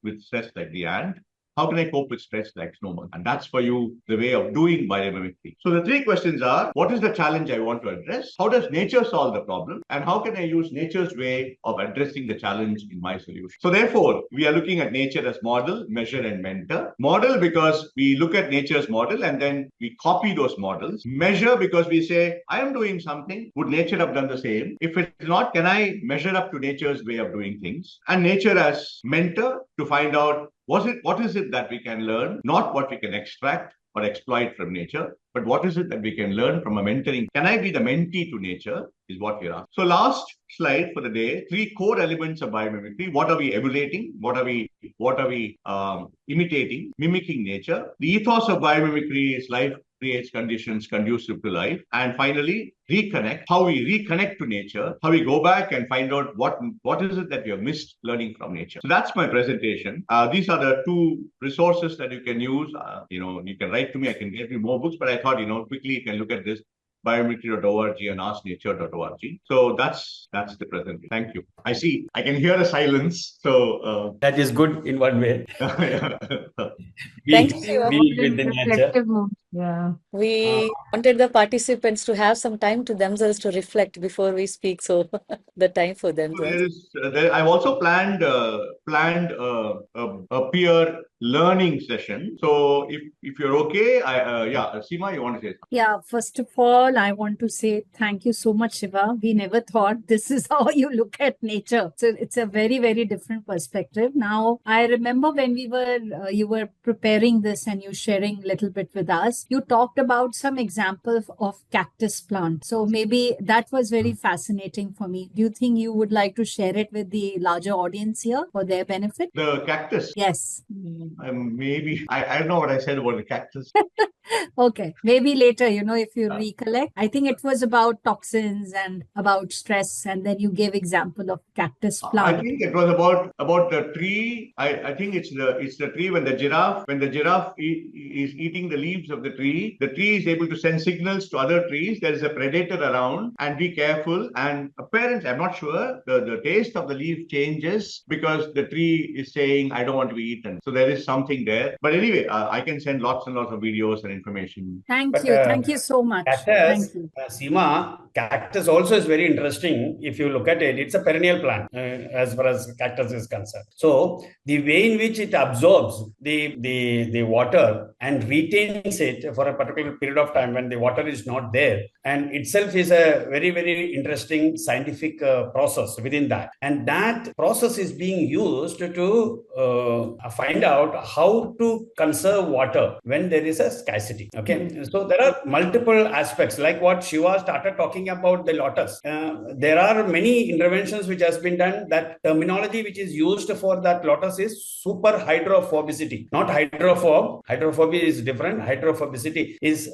with stress like the ant? How can I cope with stress like snowman? And that's for you the way of doing biomimicry. So the three questions are, what is the challenge I want to address? How does nature solve the problem? And how can I use nature's way of addressing the challenge in my solution? So therefore, we are looking at nature as model, measure, and mentor. Model because we look at nature's model and then we copy those models. Measure because we say, I am doing something. Would nature have done the same? If it's not, can I measure up to nature's way of doing things? And nature as mentor to find out what is it that we can learn, not what we can extract or exploit from nature, but what is it that we can learn from a mentoring? Can I be the mentee to nature is what we're asking. So last slide for the day, 3 core elements of biomimicry. What are we emulating? What are we imitating? Mimicking nature. The ethos of biomimicry is life creates conditions conducive to life. And finally, reconnect. How we reconnect to nature, how we go back and find out what is it that we have missed learning from nature. So that's my presentation. These are the 2 resources that you can use. You can write to me. I can get you more books, but I thought, quickly you can look at this. biomimicry.org and asknature.org. So that's the presentation. Thank you. I can hear a silence. So that is good in one way. Thank you. Be with the nature. Yeah. We wanted the participants to have some time to themselves to reflect before we speak. So the time for them. I've also planned a peer learning session. So if you're okay, Seema, you want to say something? Yeah, first of all, I want to say thank you so much, Shiva. We never thought this is how you look at nature. So it's a very, very different perspective. Now, I remember when you were preparing this and you sharing a little bit with us, you talked about some examples of cactus plant. So maybe that was very fascinating for me. Do you think you would like to share it with the larger audience here for their benefit? The cactus? Yes. Maybe. I don't know what I said about the cactus. Okay. Maybe later, if you recollect. I think it was about toxins and about stress. And then you gave example of cactus plant. I think it was about the tree. I think it's the tree when the giraffe is eating the leaves of the tree is able to send signals to other trees. There is a predator around and be careful. And apparently, I'm not sure, the taste of the leaf changes because the tree is saying, I don't want to be eaten. So there is something there. But anyway, I can send lots and lots of videos and information. Thank you. Thank you so much. Cactus, Thank you. Seema, cactus also is very interesting. If you look at it, it's a perennial plant as far as cactus is concerned. So the way in which it absorbs the water and retains it for a particular period of time when the water is not there, and itself is a very, very interesting scientific process within that. And that process is being used to find out how to conserve water when there is a scarcity capacity. Okay, so there are multiple aspects, like what Shiva started talking about the lotus. There are many interventions which has been done. That terminology which is used for that lotus is super hydrophobicity, not hydrophobe. Hydrophobia is different. Hydrophobicity is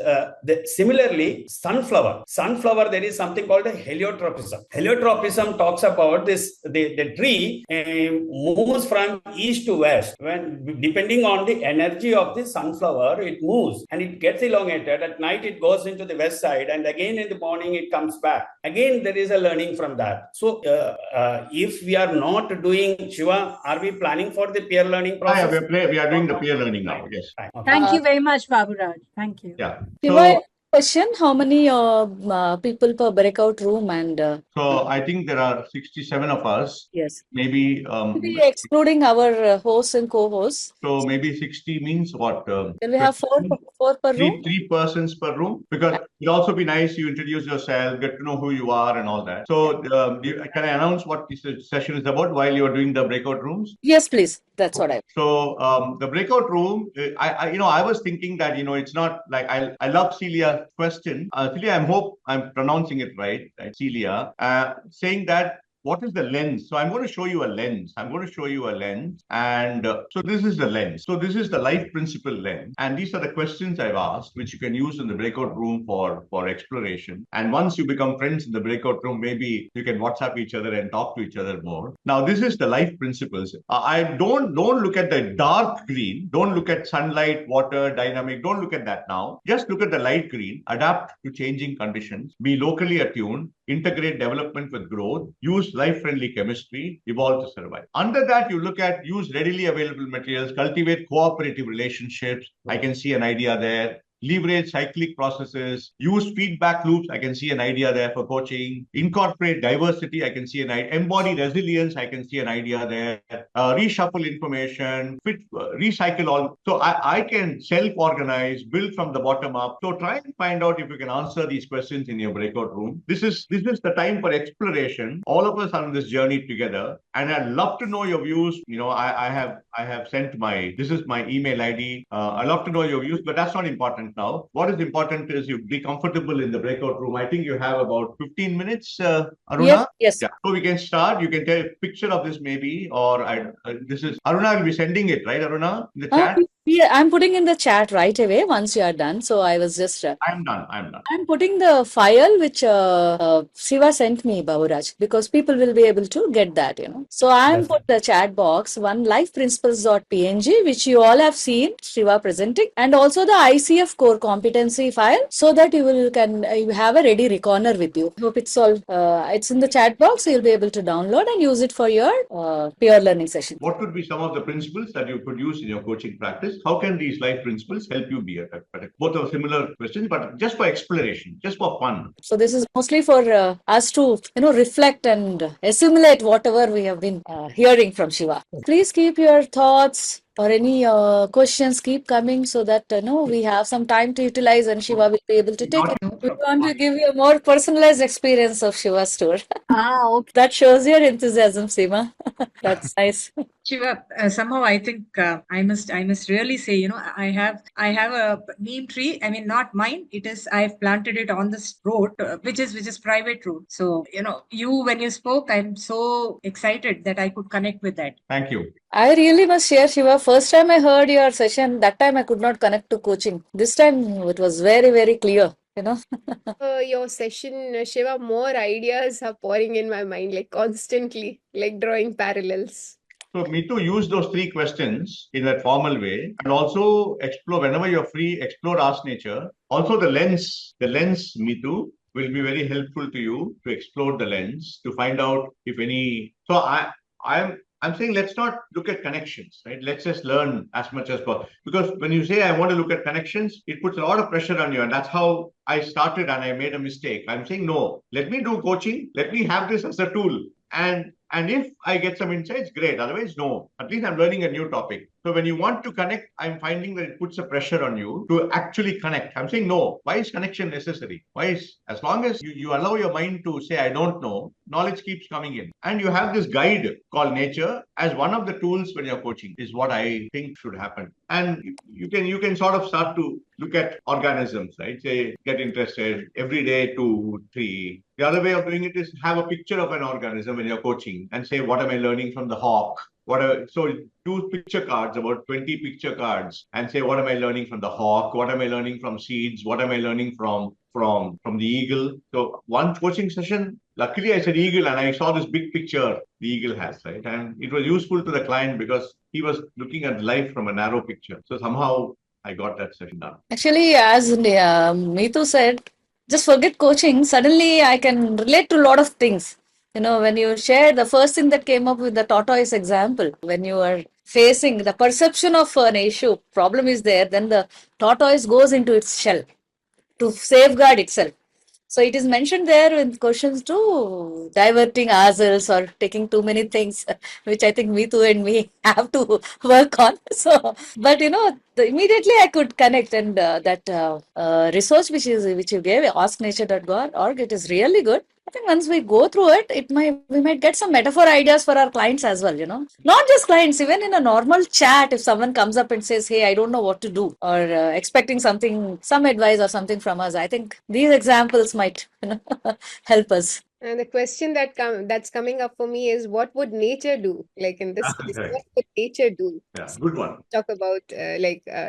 similarly sunflower. Sunflower, there is something called a heliotropism. Heliotropism talks about this, the tree moves from east to west. When depending on the energy of the sunflower, it moves and it gets elongated. At night, it goes into the west side, and again in the morning, it comes back. Again, there is a learning from that. So, if we are not doing, Shiva, are we planning for the peer learning process? We are doing the peer learning now. Yes. Okay. Thank you very much, Baburaj. Thank you. Yeah. Shiva, question, how many people per breakout room? And So I think there are 67 of us. yes, Maybe excluding our hosts and co-hosts. so maybe 60 means what? Can we have four per room? Three persons per room, because it'll also be nice you introduce yourself, get to know who you are and all that. So can I announce what this session is about while you are doing the breakout rooms? Yes, please. That's what I. So the breakout room, I was thinking that it's not like I love Celia's question. Celia, I hope I'm pronouncing it right, Celia, saying that. What is the lens? So I'm going to show you a lens. And so this is the lens. So this is the life principle lens. And these are the questions I've asked, which you can use in the breakout room for exploration. And once you become friends in the breakout room, maybe you can WhatsApp each other and talk to each other more. Now, this is the life principles. I don't look at the dark green. Don't look at sunlight, water, dynamic. Don't look at that now. Just look at the light green. Adapt to changing conditions. Be locally attuned. Integrate development with growth. Use life-friendly chemistry, evolve to survive. Under that, you look at use readily available materials, cultivate cooperative relationships. I can see an idea there. Leverage cyclic processes, use feedback loops. I can see an idea there for coaching. Incorporate diversity. I can see an idea. Embody resilience. I can see an idea there. Reshuffle information. Recycle all. So I can self-organize, build from the bottom up. So try and find out if you can answer these questions in your breakout room. This is the time for exploration. All of us are on this journey together, and I'd love to know your views. I have sent this is my email ID. I'd love to know your views, but that's not important now. What is important is you be comfortable in the breakout room. I think you have about 15 minutes, Aruna. Yes. Yeah. So we can start. You can take a picture of this maybe, or this is Aruna will be sending it, right, Aruna, in the chat? Yeah, I'm putting in the chat right away once you are done. So I was just. I'm done. I'm putting the file which Shiva sent me, Baburaj, because people will be able to get that, So I'm put the chat box, one lifeprinciples.png, which you all have seen Shiva presenting, and also the ICF core competency file, so that you have a ready recorder with you. Hope it's all, it's in the chat box, so you'll be able to download and use it for your peer learning session. What could be some of the principles that you could use in your coaching practice? How can these life principles help you be better? Both are similar questions, but just for exploration, just for fun. So this is mostly for us to, reflect and assimilate whatever we have been hearing from Shiva. Please keep your thoughts or any questions keep coming, so that we have some time to utilize, and Shiva will be able to take it. We want to give you a more personalized experience of Shiva's tour. Okay. That shows your enthusiasm, Seema. That's nice. Shiva, somehow I think I must really say, I have a neem tree. I mean, not mine. It is, I've planted it on this road, which is private road. So, when you spoke, I'm so excited that I could connect with that. Thank you. I really must share, Shiva. First time I heard your session, that time I could not connect to coaching. This time it was very, very clear. Your session, Shiva, more ideas are pouring in my mind, like constantly, like drawing parallels. So Meetu, use those three questions in that formal way, and also explore whenever you're free, explore Ask Nature. Also the lens, Meetu, will be very helpful to you to explore the lens, to find out if any. So I'm saying let's not look at connections, right? Let's just learn as much as possible. Because when you say I want to look at connections, it puts a lot of pressure on you. And that's how I started, and I made a mistake. I'm saying, no, let me do coaching. Let me have this as a tool. And if I get some insights, great. Otherwise, no. At least I'm learning a new topic. So when you want to connect, I'm finding that it puts a pressure on you to actually connect. I'm saying no. Why is connection necessary? As long as you allow your mind to say, I don't know, knowledge keeps coming in. And you have this guide called nature as one of the tools when you're coaching, is what I think should happen. And you can sort of start to look at organisms, right? Say, get interested every day, 2, 3. The other way of doing it is have a picture of an organism when you're coaching and say, what am I learning from the hawk? So do picture cards, about 20 picture cards, and say, what am I learning from the hawk? What am I learning from seeds? What am I learning from the eagle? So one coaching session, luckily I said eagle and I saw this big picture the eagle has, right? And it was useful to the client because he was looking at life from a narrow picture. So somehow I got that session done. Actually, as Meetu said, just forget coaching. Suddenly, I can relate to a lot of things. When you shared, the first thing that came up with the tortoise example, when you are facing the perception of an issue, problem is there, then the tortoise goes into its shell to safeguard itself. So it is mentioned there in questions to diverting ourselves or taking too many things, which I think Meetu and me have to work on. So, but immediately I could connect, and that research which you gave, asknature.org, it is really good. I think once we go through it, we might get some metaphor ideas for our clients as well, Not just clients, even in a normal chat, if someone comes up and says, hey, I don't know what to do, or expecting something, some advice or something from us, I think these examples might help us. And the question that's coming up for me is, what would nature do? Like in this case, Correct. what would nature do? Yeah, good one. Talk about,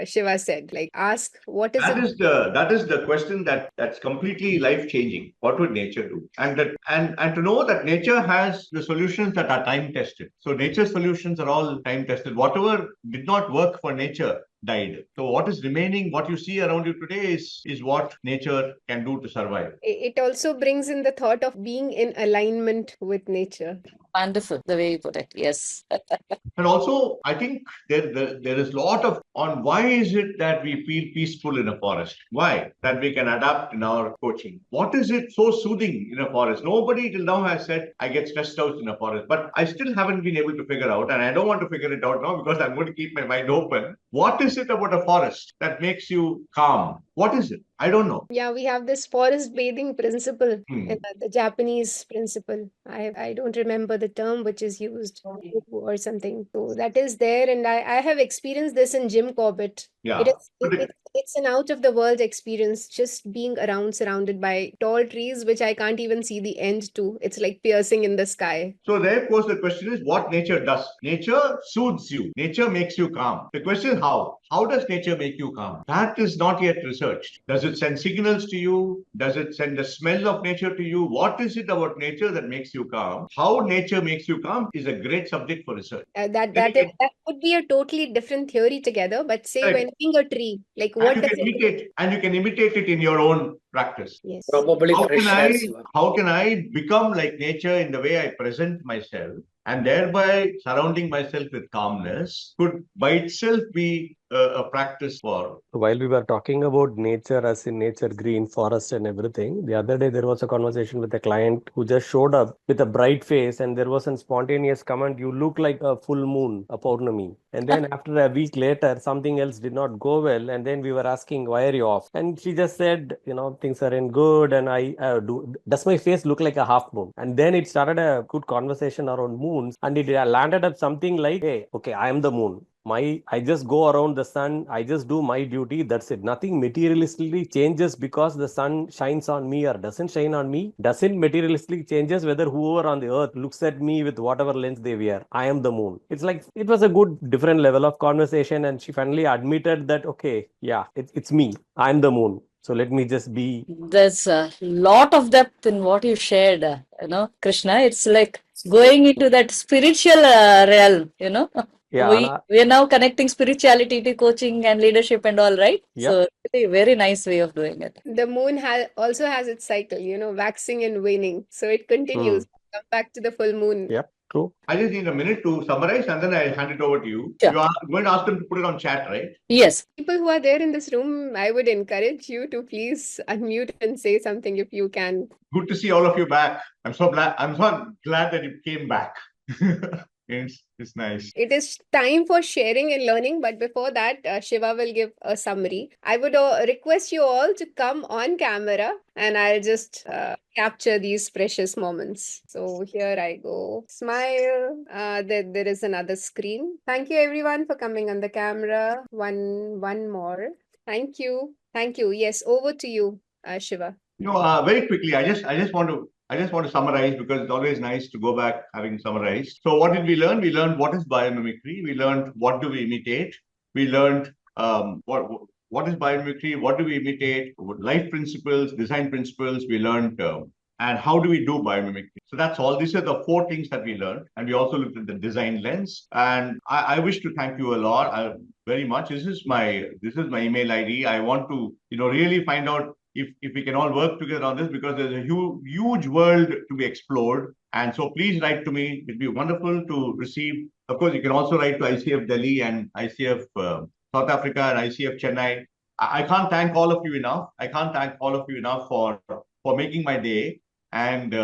Shiva said, ask what is That it? is the question that's completely life changing. What would nature do? And to know that nature has the solutions that are time tested. So nature's solutions are all time tested. Whatever did not work for nature died. So what is remaining, what you see around you today is what nature can do to survive. It also brings in the thought of being in alignment with nature. Wonderful, the way you put it. Yes. And also, I think there is a lot of on why is it that we feel peaceful in a forest? Why? That we can adapt in our coaching. What is it so soothing in a forest? Nobody till now has said, I get stressed out in a forest. But I still haven't been able to figure out, and I don't want to figure it out now because I'm going to keep my mind open. What is it about a forest that makes you calm? What is it? I don't know. Yeah, we have this forest bathing principle, Hmm. the Japanese principle. I don't remember the term which is used or something. So that is there, and I have experienced this in Jim Corbett. Yeah. It's an out of the world experience, just being surrounded by tall trees, which I can't even see the end to. It's like piercing in the sky. So there, of course, the question is what nature does. Nature soothes you. Nature makes you calm. The question is how. How does nature make you calm? That is not yet researched. Does it send signals to you? Does it send the smell of nature to you? What is it about nature that makes you calm? How nature makes you calm is a great subject for research. That would be a totally different theory together. But say Correct. when seeing a tree, like what does it do? And you can imitate it in your own practice. Yes. Probably fresh air. How can I become like nature in the way I present myself, and thereby surrounding myself with calmness could by itself be a practice for. While we were talking about nature, as in nature, green forest and everything, the other day there was a conversation with a client who just showed up with a bright face, and there was a spontaneous comment, you look like a full moon, a Purnami. And then after a week later, something else did not go well, and then we were asking, why are you off? And she just said, things aren't good, and does my face look like a half moon? And then it started a good conversation around moons, and it landed up something like, hey, okay, I am the moon. I just go around the sun, I just do my duty, that's it. Nothing materialistically changes because the sun shines on me or doesn't shine on me. Doesn't materialistically changes whether whoever on the earth looks at me with whatever lens they wear. I am the moon. It's like, it was a good different level of conversation, and she finally admitted that, okay, yeah, it's me. I'm the moon. So let me just be. There's a lot of depth in what you shared, Krishna. It's like going into that spiritual realm, Yeah, we are now connecting spirituality to coaching and leadership and all, right? Yep. So really very nice way of doing it. The moon also has its cycle, waxing and waning. So it continues. Come back to the full moon. Yep, true. I just need a minute to summarize and then I'll hand it over to you. Sure. You are going to ask them to put it on chat, right? Yes. People who are there in this room, I would encourage you to please unmute and say something if you can. Good to see all of you back. I'm so glad that you came back. It's nice. It is time for sharing and learning, but before that, Shiva will give a summary. I would request you all to come on camera and I'll just capture these precious moments. So here I go. Smile. There is another screen. Thank you everyone for coming on the camera. One more. Thank you. Thank you. Yes, over to you, Shiva. Very quickly, I just want to summarize, because it's always nice to go back having summarized. So what did we learn? We learned what is biomimicry. We learned what do we imitate. We learned what is biomimicry, what do we imitate, life principles, design principles. We learned and how do we do biomimicry. So that's all. These are the 4 things that we learned, and we also looked at the design lens. And I wish to thank you a lot, very much. This is my email ID. I want to really find out if we can all work together on this, because there's a huge world to be explored. And so please write to me. It'd be wonderful to receive. Of course, you can also write to ICF Delhi and ICF South Africa and ICF Chennai. I can't thank all of you enough. I can't thank all of you enough for making my day. And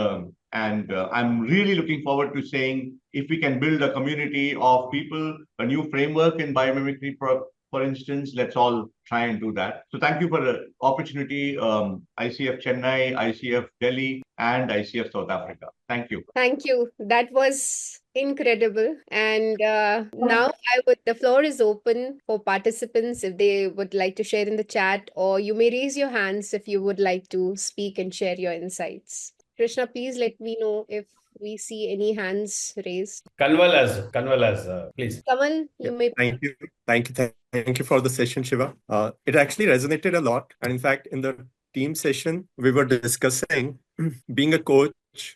I'm really looking forward to saying, if we can build a community of people, a new framework in biomimicry, for instance, let's all try and do that. So thank you for the opportunity, ICF Chennai, ICF Delhi, and ICF South Africa. Thank you. Thank you. That was incredible. And now the floor is open for participants if they would like to share in the chat, or you may raise your hands if you would like to speak and share your insights. Krishna, please let me know if we see any hands raised. Kanwal has, please. Kamal, you may. Thank you for the session, Shiva. It actually resonated a lot. And in fact, in the team session, we were discussing being a coach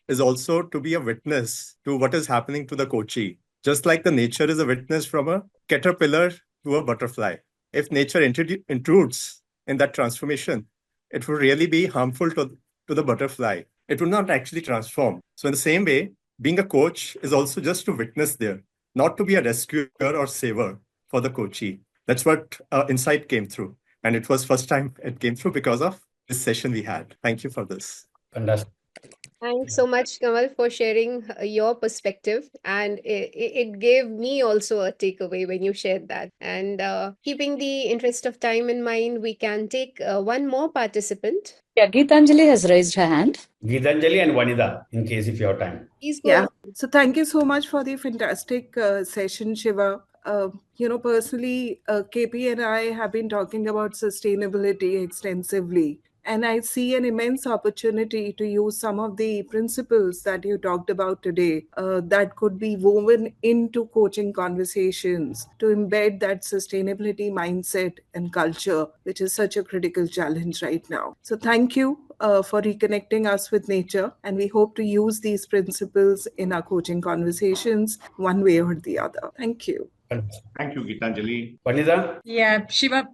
is also to be a witness to what is happening to the coachee. Just like the nature is a witness from a caterpillar to a butterfly. If nature intrudes in that transformation, it will really be harmful to the butterfly. It will not actually transform. So in the same way, being a coach is also just to witness there, not to be a rescuer or saver for the coachee. That's what insight came through. And it was first time it came through because of this session we had. Thank you for this. Fantastic. Thanks so much, Kamal, for sharing your perspective. And it gave me also a takeaway when you shared that. And keeping the interest of time in mind, we can take one more participant. Yeah, Geetanjali has raised her hand. Geetanjali and Vanida, in case if you have time. Please go. Yeah. So thank you so much for the fantastic session, Shiva. Personally, KP and I have been talking about sustainability extensively. And I see an immense opportunity to use some of the principles that you talked about today that could be woven into coaching conversations to embed that sustainability mindset and culture, which is such a critical challenge right now. So thank you for reconnecting us with nature. And we hope to use these principles in our coaching conversations one way or the other. Thank you. Thank you, Geetanjali. Vanida? Yeah, Shiva,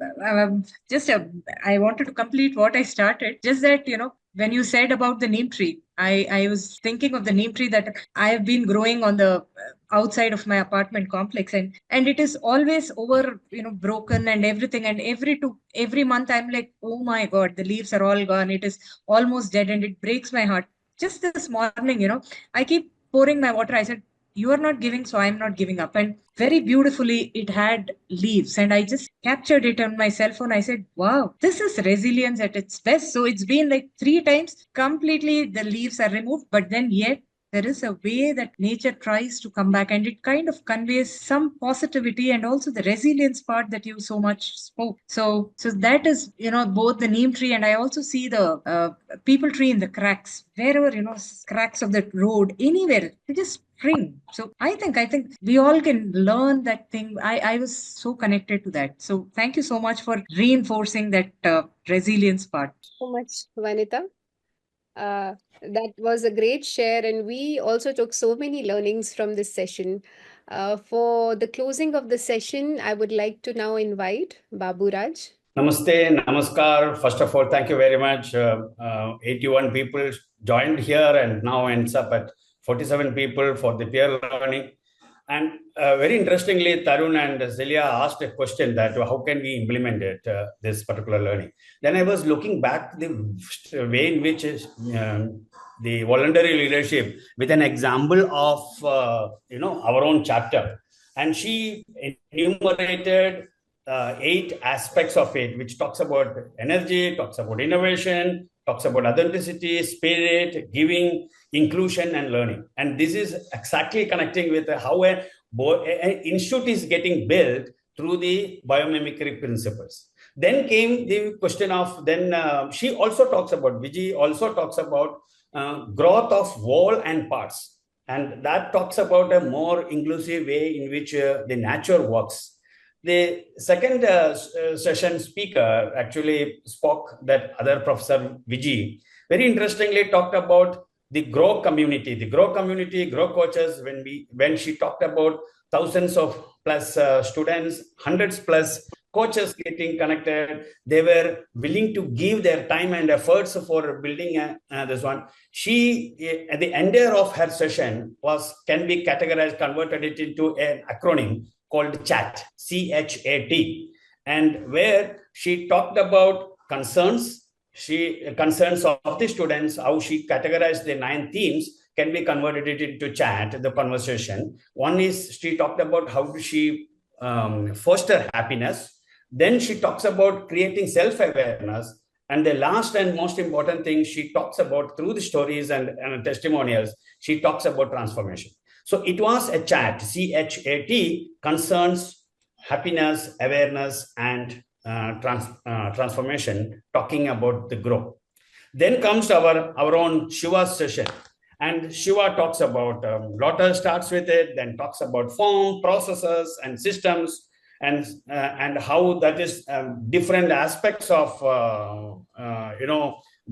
I wanted to complete what I started. Just that, when you said about the neem tree, I was thinking of the neem tree that I have been growing on the outside of my apartment complex, and it is always over, broken and everything. And every month I'm like, oh my God, the leaves are all gone. It is almost dead, and it breaks my heart. Just this morning, I keep pouring my water. I said, you are not giving, so I'm not giving up. And very beautifully, it had leaves. And I just captured it on my cell phone. I said, wow, this is resilience at its best. So it's been like 3 times completely the leaves are removed, but then yet there is a way that nature tries to come back, and it kind of conveys some positivity and also the resilience part that you so much spoke. So that is, both the neem tree, and I also see the people tree in the cracks, wherever, cracks of the road, anywhere, they just spring. So I think we all can learn that thing. I was so connected to that. So thank you so much for reinforcing that resilience part. So much, Vanita. That was a great share, and we also took so many learnings from this session. For the closing of the session, I would like to now invite Babu Raj. Namaste, namaskar. First of all, thank you very much. 81 people joined here, and now ends up at 47 people for the peer learning. And very interestingly, Tarun and Celia asked a question that how can we implement it, this particular learning. Then I was looking back the way in which the voluntary leadership with an example of our own chapter, and she enumerated 8 aspects of it, which talks about energy, talks about innovation, talks about authenticity, spirit, giving, inclusion, and learning. And this is exactly connecting with how an institute is getting built through the biomimicry principles. Then came the question of, she also talks about, Viji also talks about growth of whole and parts. And that talks about a more inclusive way in which the nature works. The second session speaker actually spoke, that other Professor Viji, very interestingly talked about the grow community, grow coaches. When she talked about thousands of plus students, hundreds plus coaches getting connected, they were willing to give their time and efforts for building this one. She, at the end of her session, can be categorized, converted it into an acronym called CHAT, C-H-A-T, and where she talked about concerns of the students, how she categorized the 9 themes, can be converted it into chat, the conversation. One is, she talked about how do she foster happiness. Then she talks about creating self-awareness. And the last and most important thing she talks about through the stories and testimonials, she talks about transformation. So it was a chat, C-H-A-T, concerns, happiness, awareness, and transformation, talking about the growth. Then comes our own Shiva's session. And Shiva talks about, Lotta starts with it, then talks about form, processes, and systems, and how that is different aspects of,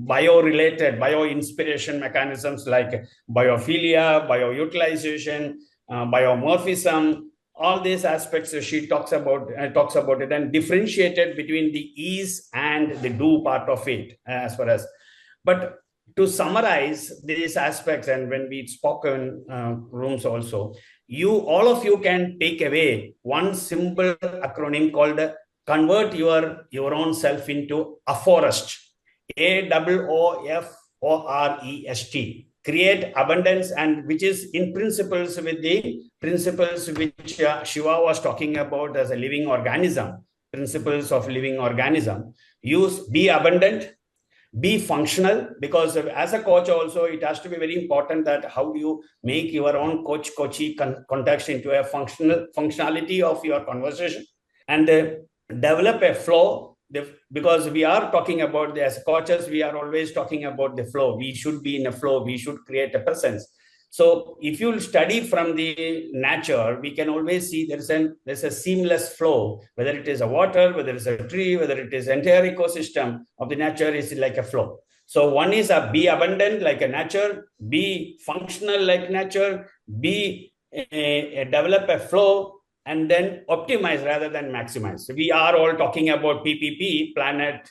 bio-inspiration mechanisms like biophilia, bioutilization, biomorphism. All these aspects she talks about it, and differentiated between the is and the do part of it as far as. But to summarize these aspects, and when we spoke in rooms also, all of you can take away one simple acronym called convert your own self into a forest, AOOFOREST. Create abundance, and which is in principles with the principles which Shiva was talking about as a living organism, principles of living organism. Be abundant, be functional, because as a coach also, it has to be very important that how do you make your own coachy context into a functionality of your conversation, and develop a flow. Because we are talking about, as coaches, we are always talking about the flow. We should be in a flow. We should create a presence. So if you study from the nature, we can always see there's a seamless flow, whether it is a water, whether it's a tree, whether it is entire ecosystem of the nature is like a flow. So one is be abundant like a nature, be functional like nature, develop a flow, and then optimize rather than maximize. So we are all talking about PPP, planet,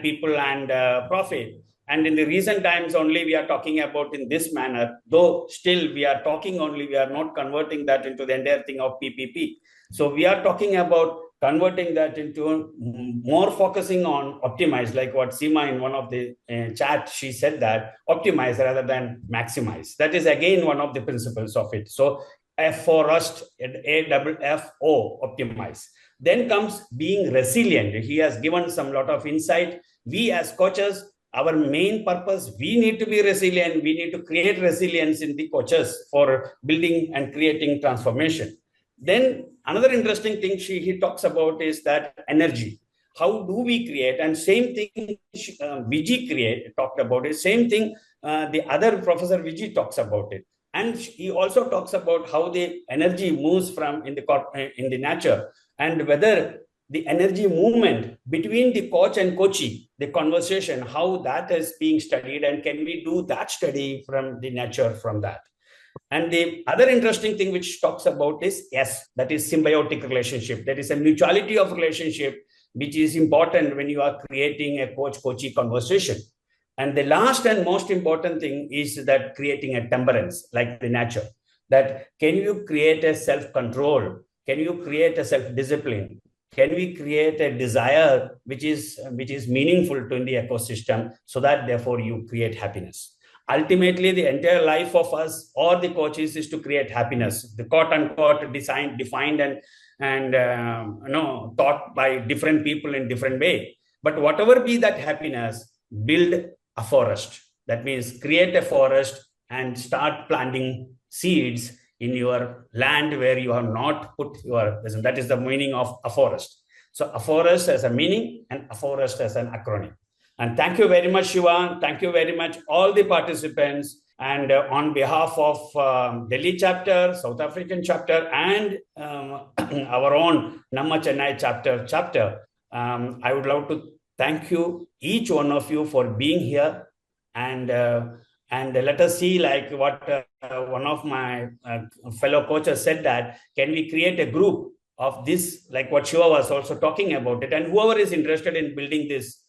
people, and profit. And in the recent times only, we are talking about in this manner, though still we are talking only, we are not converting that into the entire thing of PPP. So we are talking about converting that into more focusing on optimize, like what Seema in one of the chat, she said that optimize rather than maximize. That is again one of the principles of it. So F for rust, AFFO, optimize. Then comes being resilient. He has given some lot of insight. We as coaches, our main purpose, we need to be resilient. We need to create resilience in the coaches for building and creating transformation. Then another interesting thing he talks about is that energy. How do we create? And same thing Viji talked about it. Same thing the other Professor Viji talks about it. And he also talks about how the energy moves from in the nature, and whether the energy movement between the coach and coachee, the conversation, how that is being studied, and can we do that study from the nature from that. And the other interesting thing which talks about is S, that is symbiotic relationship. There is a mutuality of relationship, which is important when you are creating a coach-coachee conversation. And the last and most important thing is that creating a temperance, like the nature, that can you create a self-control? Can you create a self-discipline? Can we create a desire which is meaningful to the ecosystem, so that therefore you create happiness? ultimately the entire life of us or the coaches is to create happiness. The quote unquote defined and taught by different people in different way. But whatever be that happiness, build a forest. That means create a forest and start planting seeds in your land where you have not put your, that is the meaning of a forest. So a forest has a meaning and a forest has an acronym. And thank you very much, Shiva. Thank you very much, all the participants. And on behalf of Delhi chapter, South African chapter, and our own 𝐂𝐸𝐴𝐻𝐿𝐴 Chennai chapter, I would love to thank you, each one of you, for being here. And let us see, like what one of my fellow coaches said, that can we create a group of this, like what Shiva was also talking about it, and whoever is interested in building this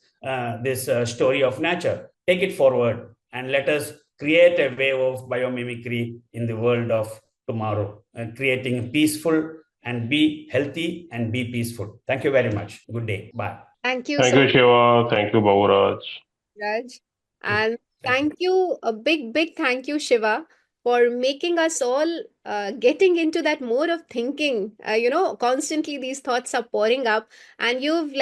story of nature, take it forward and let us create a wave of biomimicry in the world of tomorrow, creating peaceful and be healthy and be peaceful. Thank you very much. Good day. Bye. Thank you Thank so you, Shiva. Thank you, Baburaj. Raj. And thank you, a big thank you, Shiva, for making us all getting into that mode of thinking. Constantly these thoughts are pouring up, and you've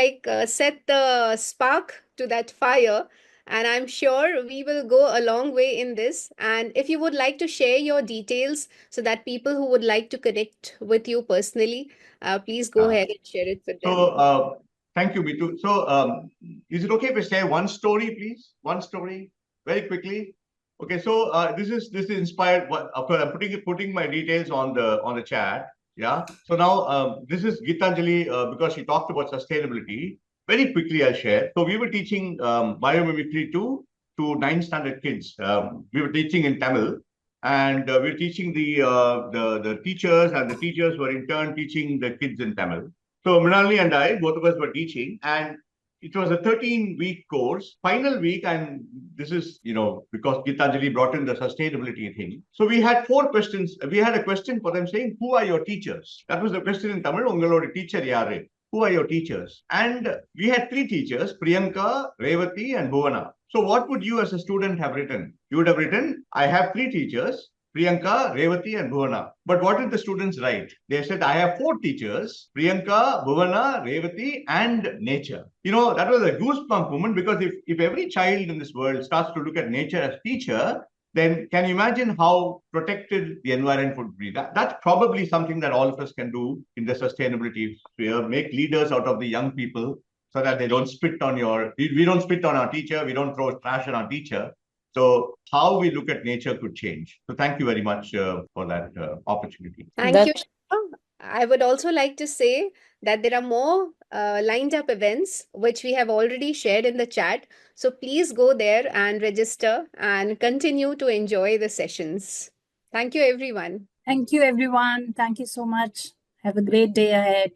set the spark to that fire. And I'm sure we will go a long way in this. And if you would like to share your details so that people who would like to connect with you personally, please go ahead and share it with them. So, thank you, Mitu. So, is it okay if I share one story, please? One story, very quickly. Okay. So, this is inspired. Of course, I'm putting my details on the chat. Yeah. So now, this is 𝐂𝐸𝐴𝐻𝐿𝐴 because she talked about sustainability. Very quickly, I'll share. So we were teaching biomimicry to 9th standard kids. We were teaching in Tamil, and we were teaching the teachers, and the teachers were in turn teaching the kids in Tamil. So Mrinalini and I, both of us were teaching, and it was a 13-week course, final week, and this is, because 𝐂𝐸𝐴𝐻𝐿𝐴 brought in the sustainability thing. So we had 4 questions. We had a question for them saying, who are your teachers? That was the question in Tamil. Ungaloda teacher yaru? Who are your teachers? And we had 3 teachers, Priyanka, Revathi, and Bhuvana. So what would you as a student have written? You would have written, I have 3 teachers, Priyanka, Revathi, and Bhuvana. But what did the students write? They said, I have 4 teachers, Priyanka, Bhuvana, Revathi, and nature. That was a goosebump moment, because if every child in this world starts to look at nature as teacher, then can you imagine how protected the environment would be? That's probably something that all of us can do in the sustainability sphere, make leaders out of the young people so that they don't spit on we don't spit on our teacher, we don't throw trash on our teacher. So how we look at nature could change. So thank you very much for that opportunity. Thank you, Shiva. I would also like to say that there are more lined up events which we have already shared in the chat. So please go there and register and continue to enjoy the sessions. Thank you, everyone. Thank you, everyone. Thank you so much. Have a great day ahead.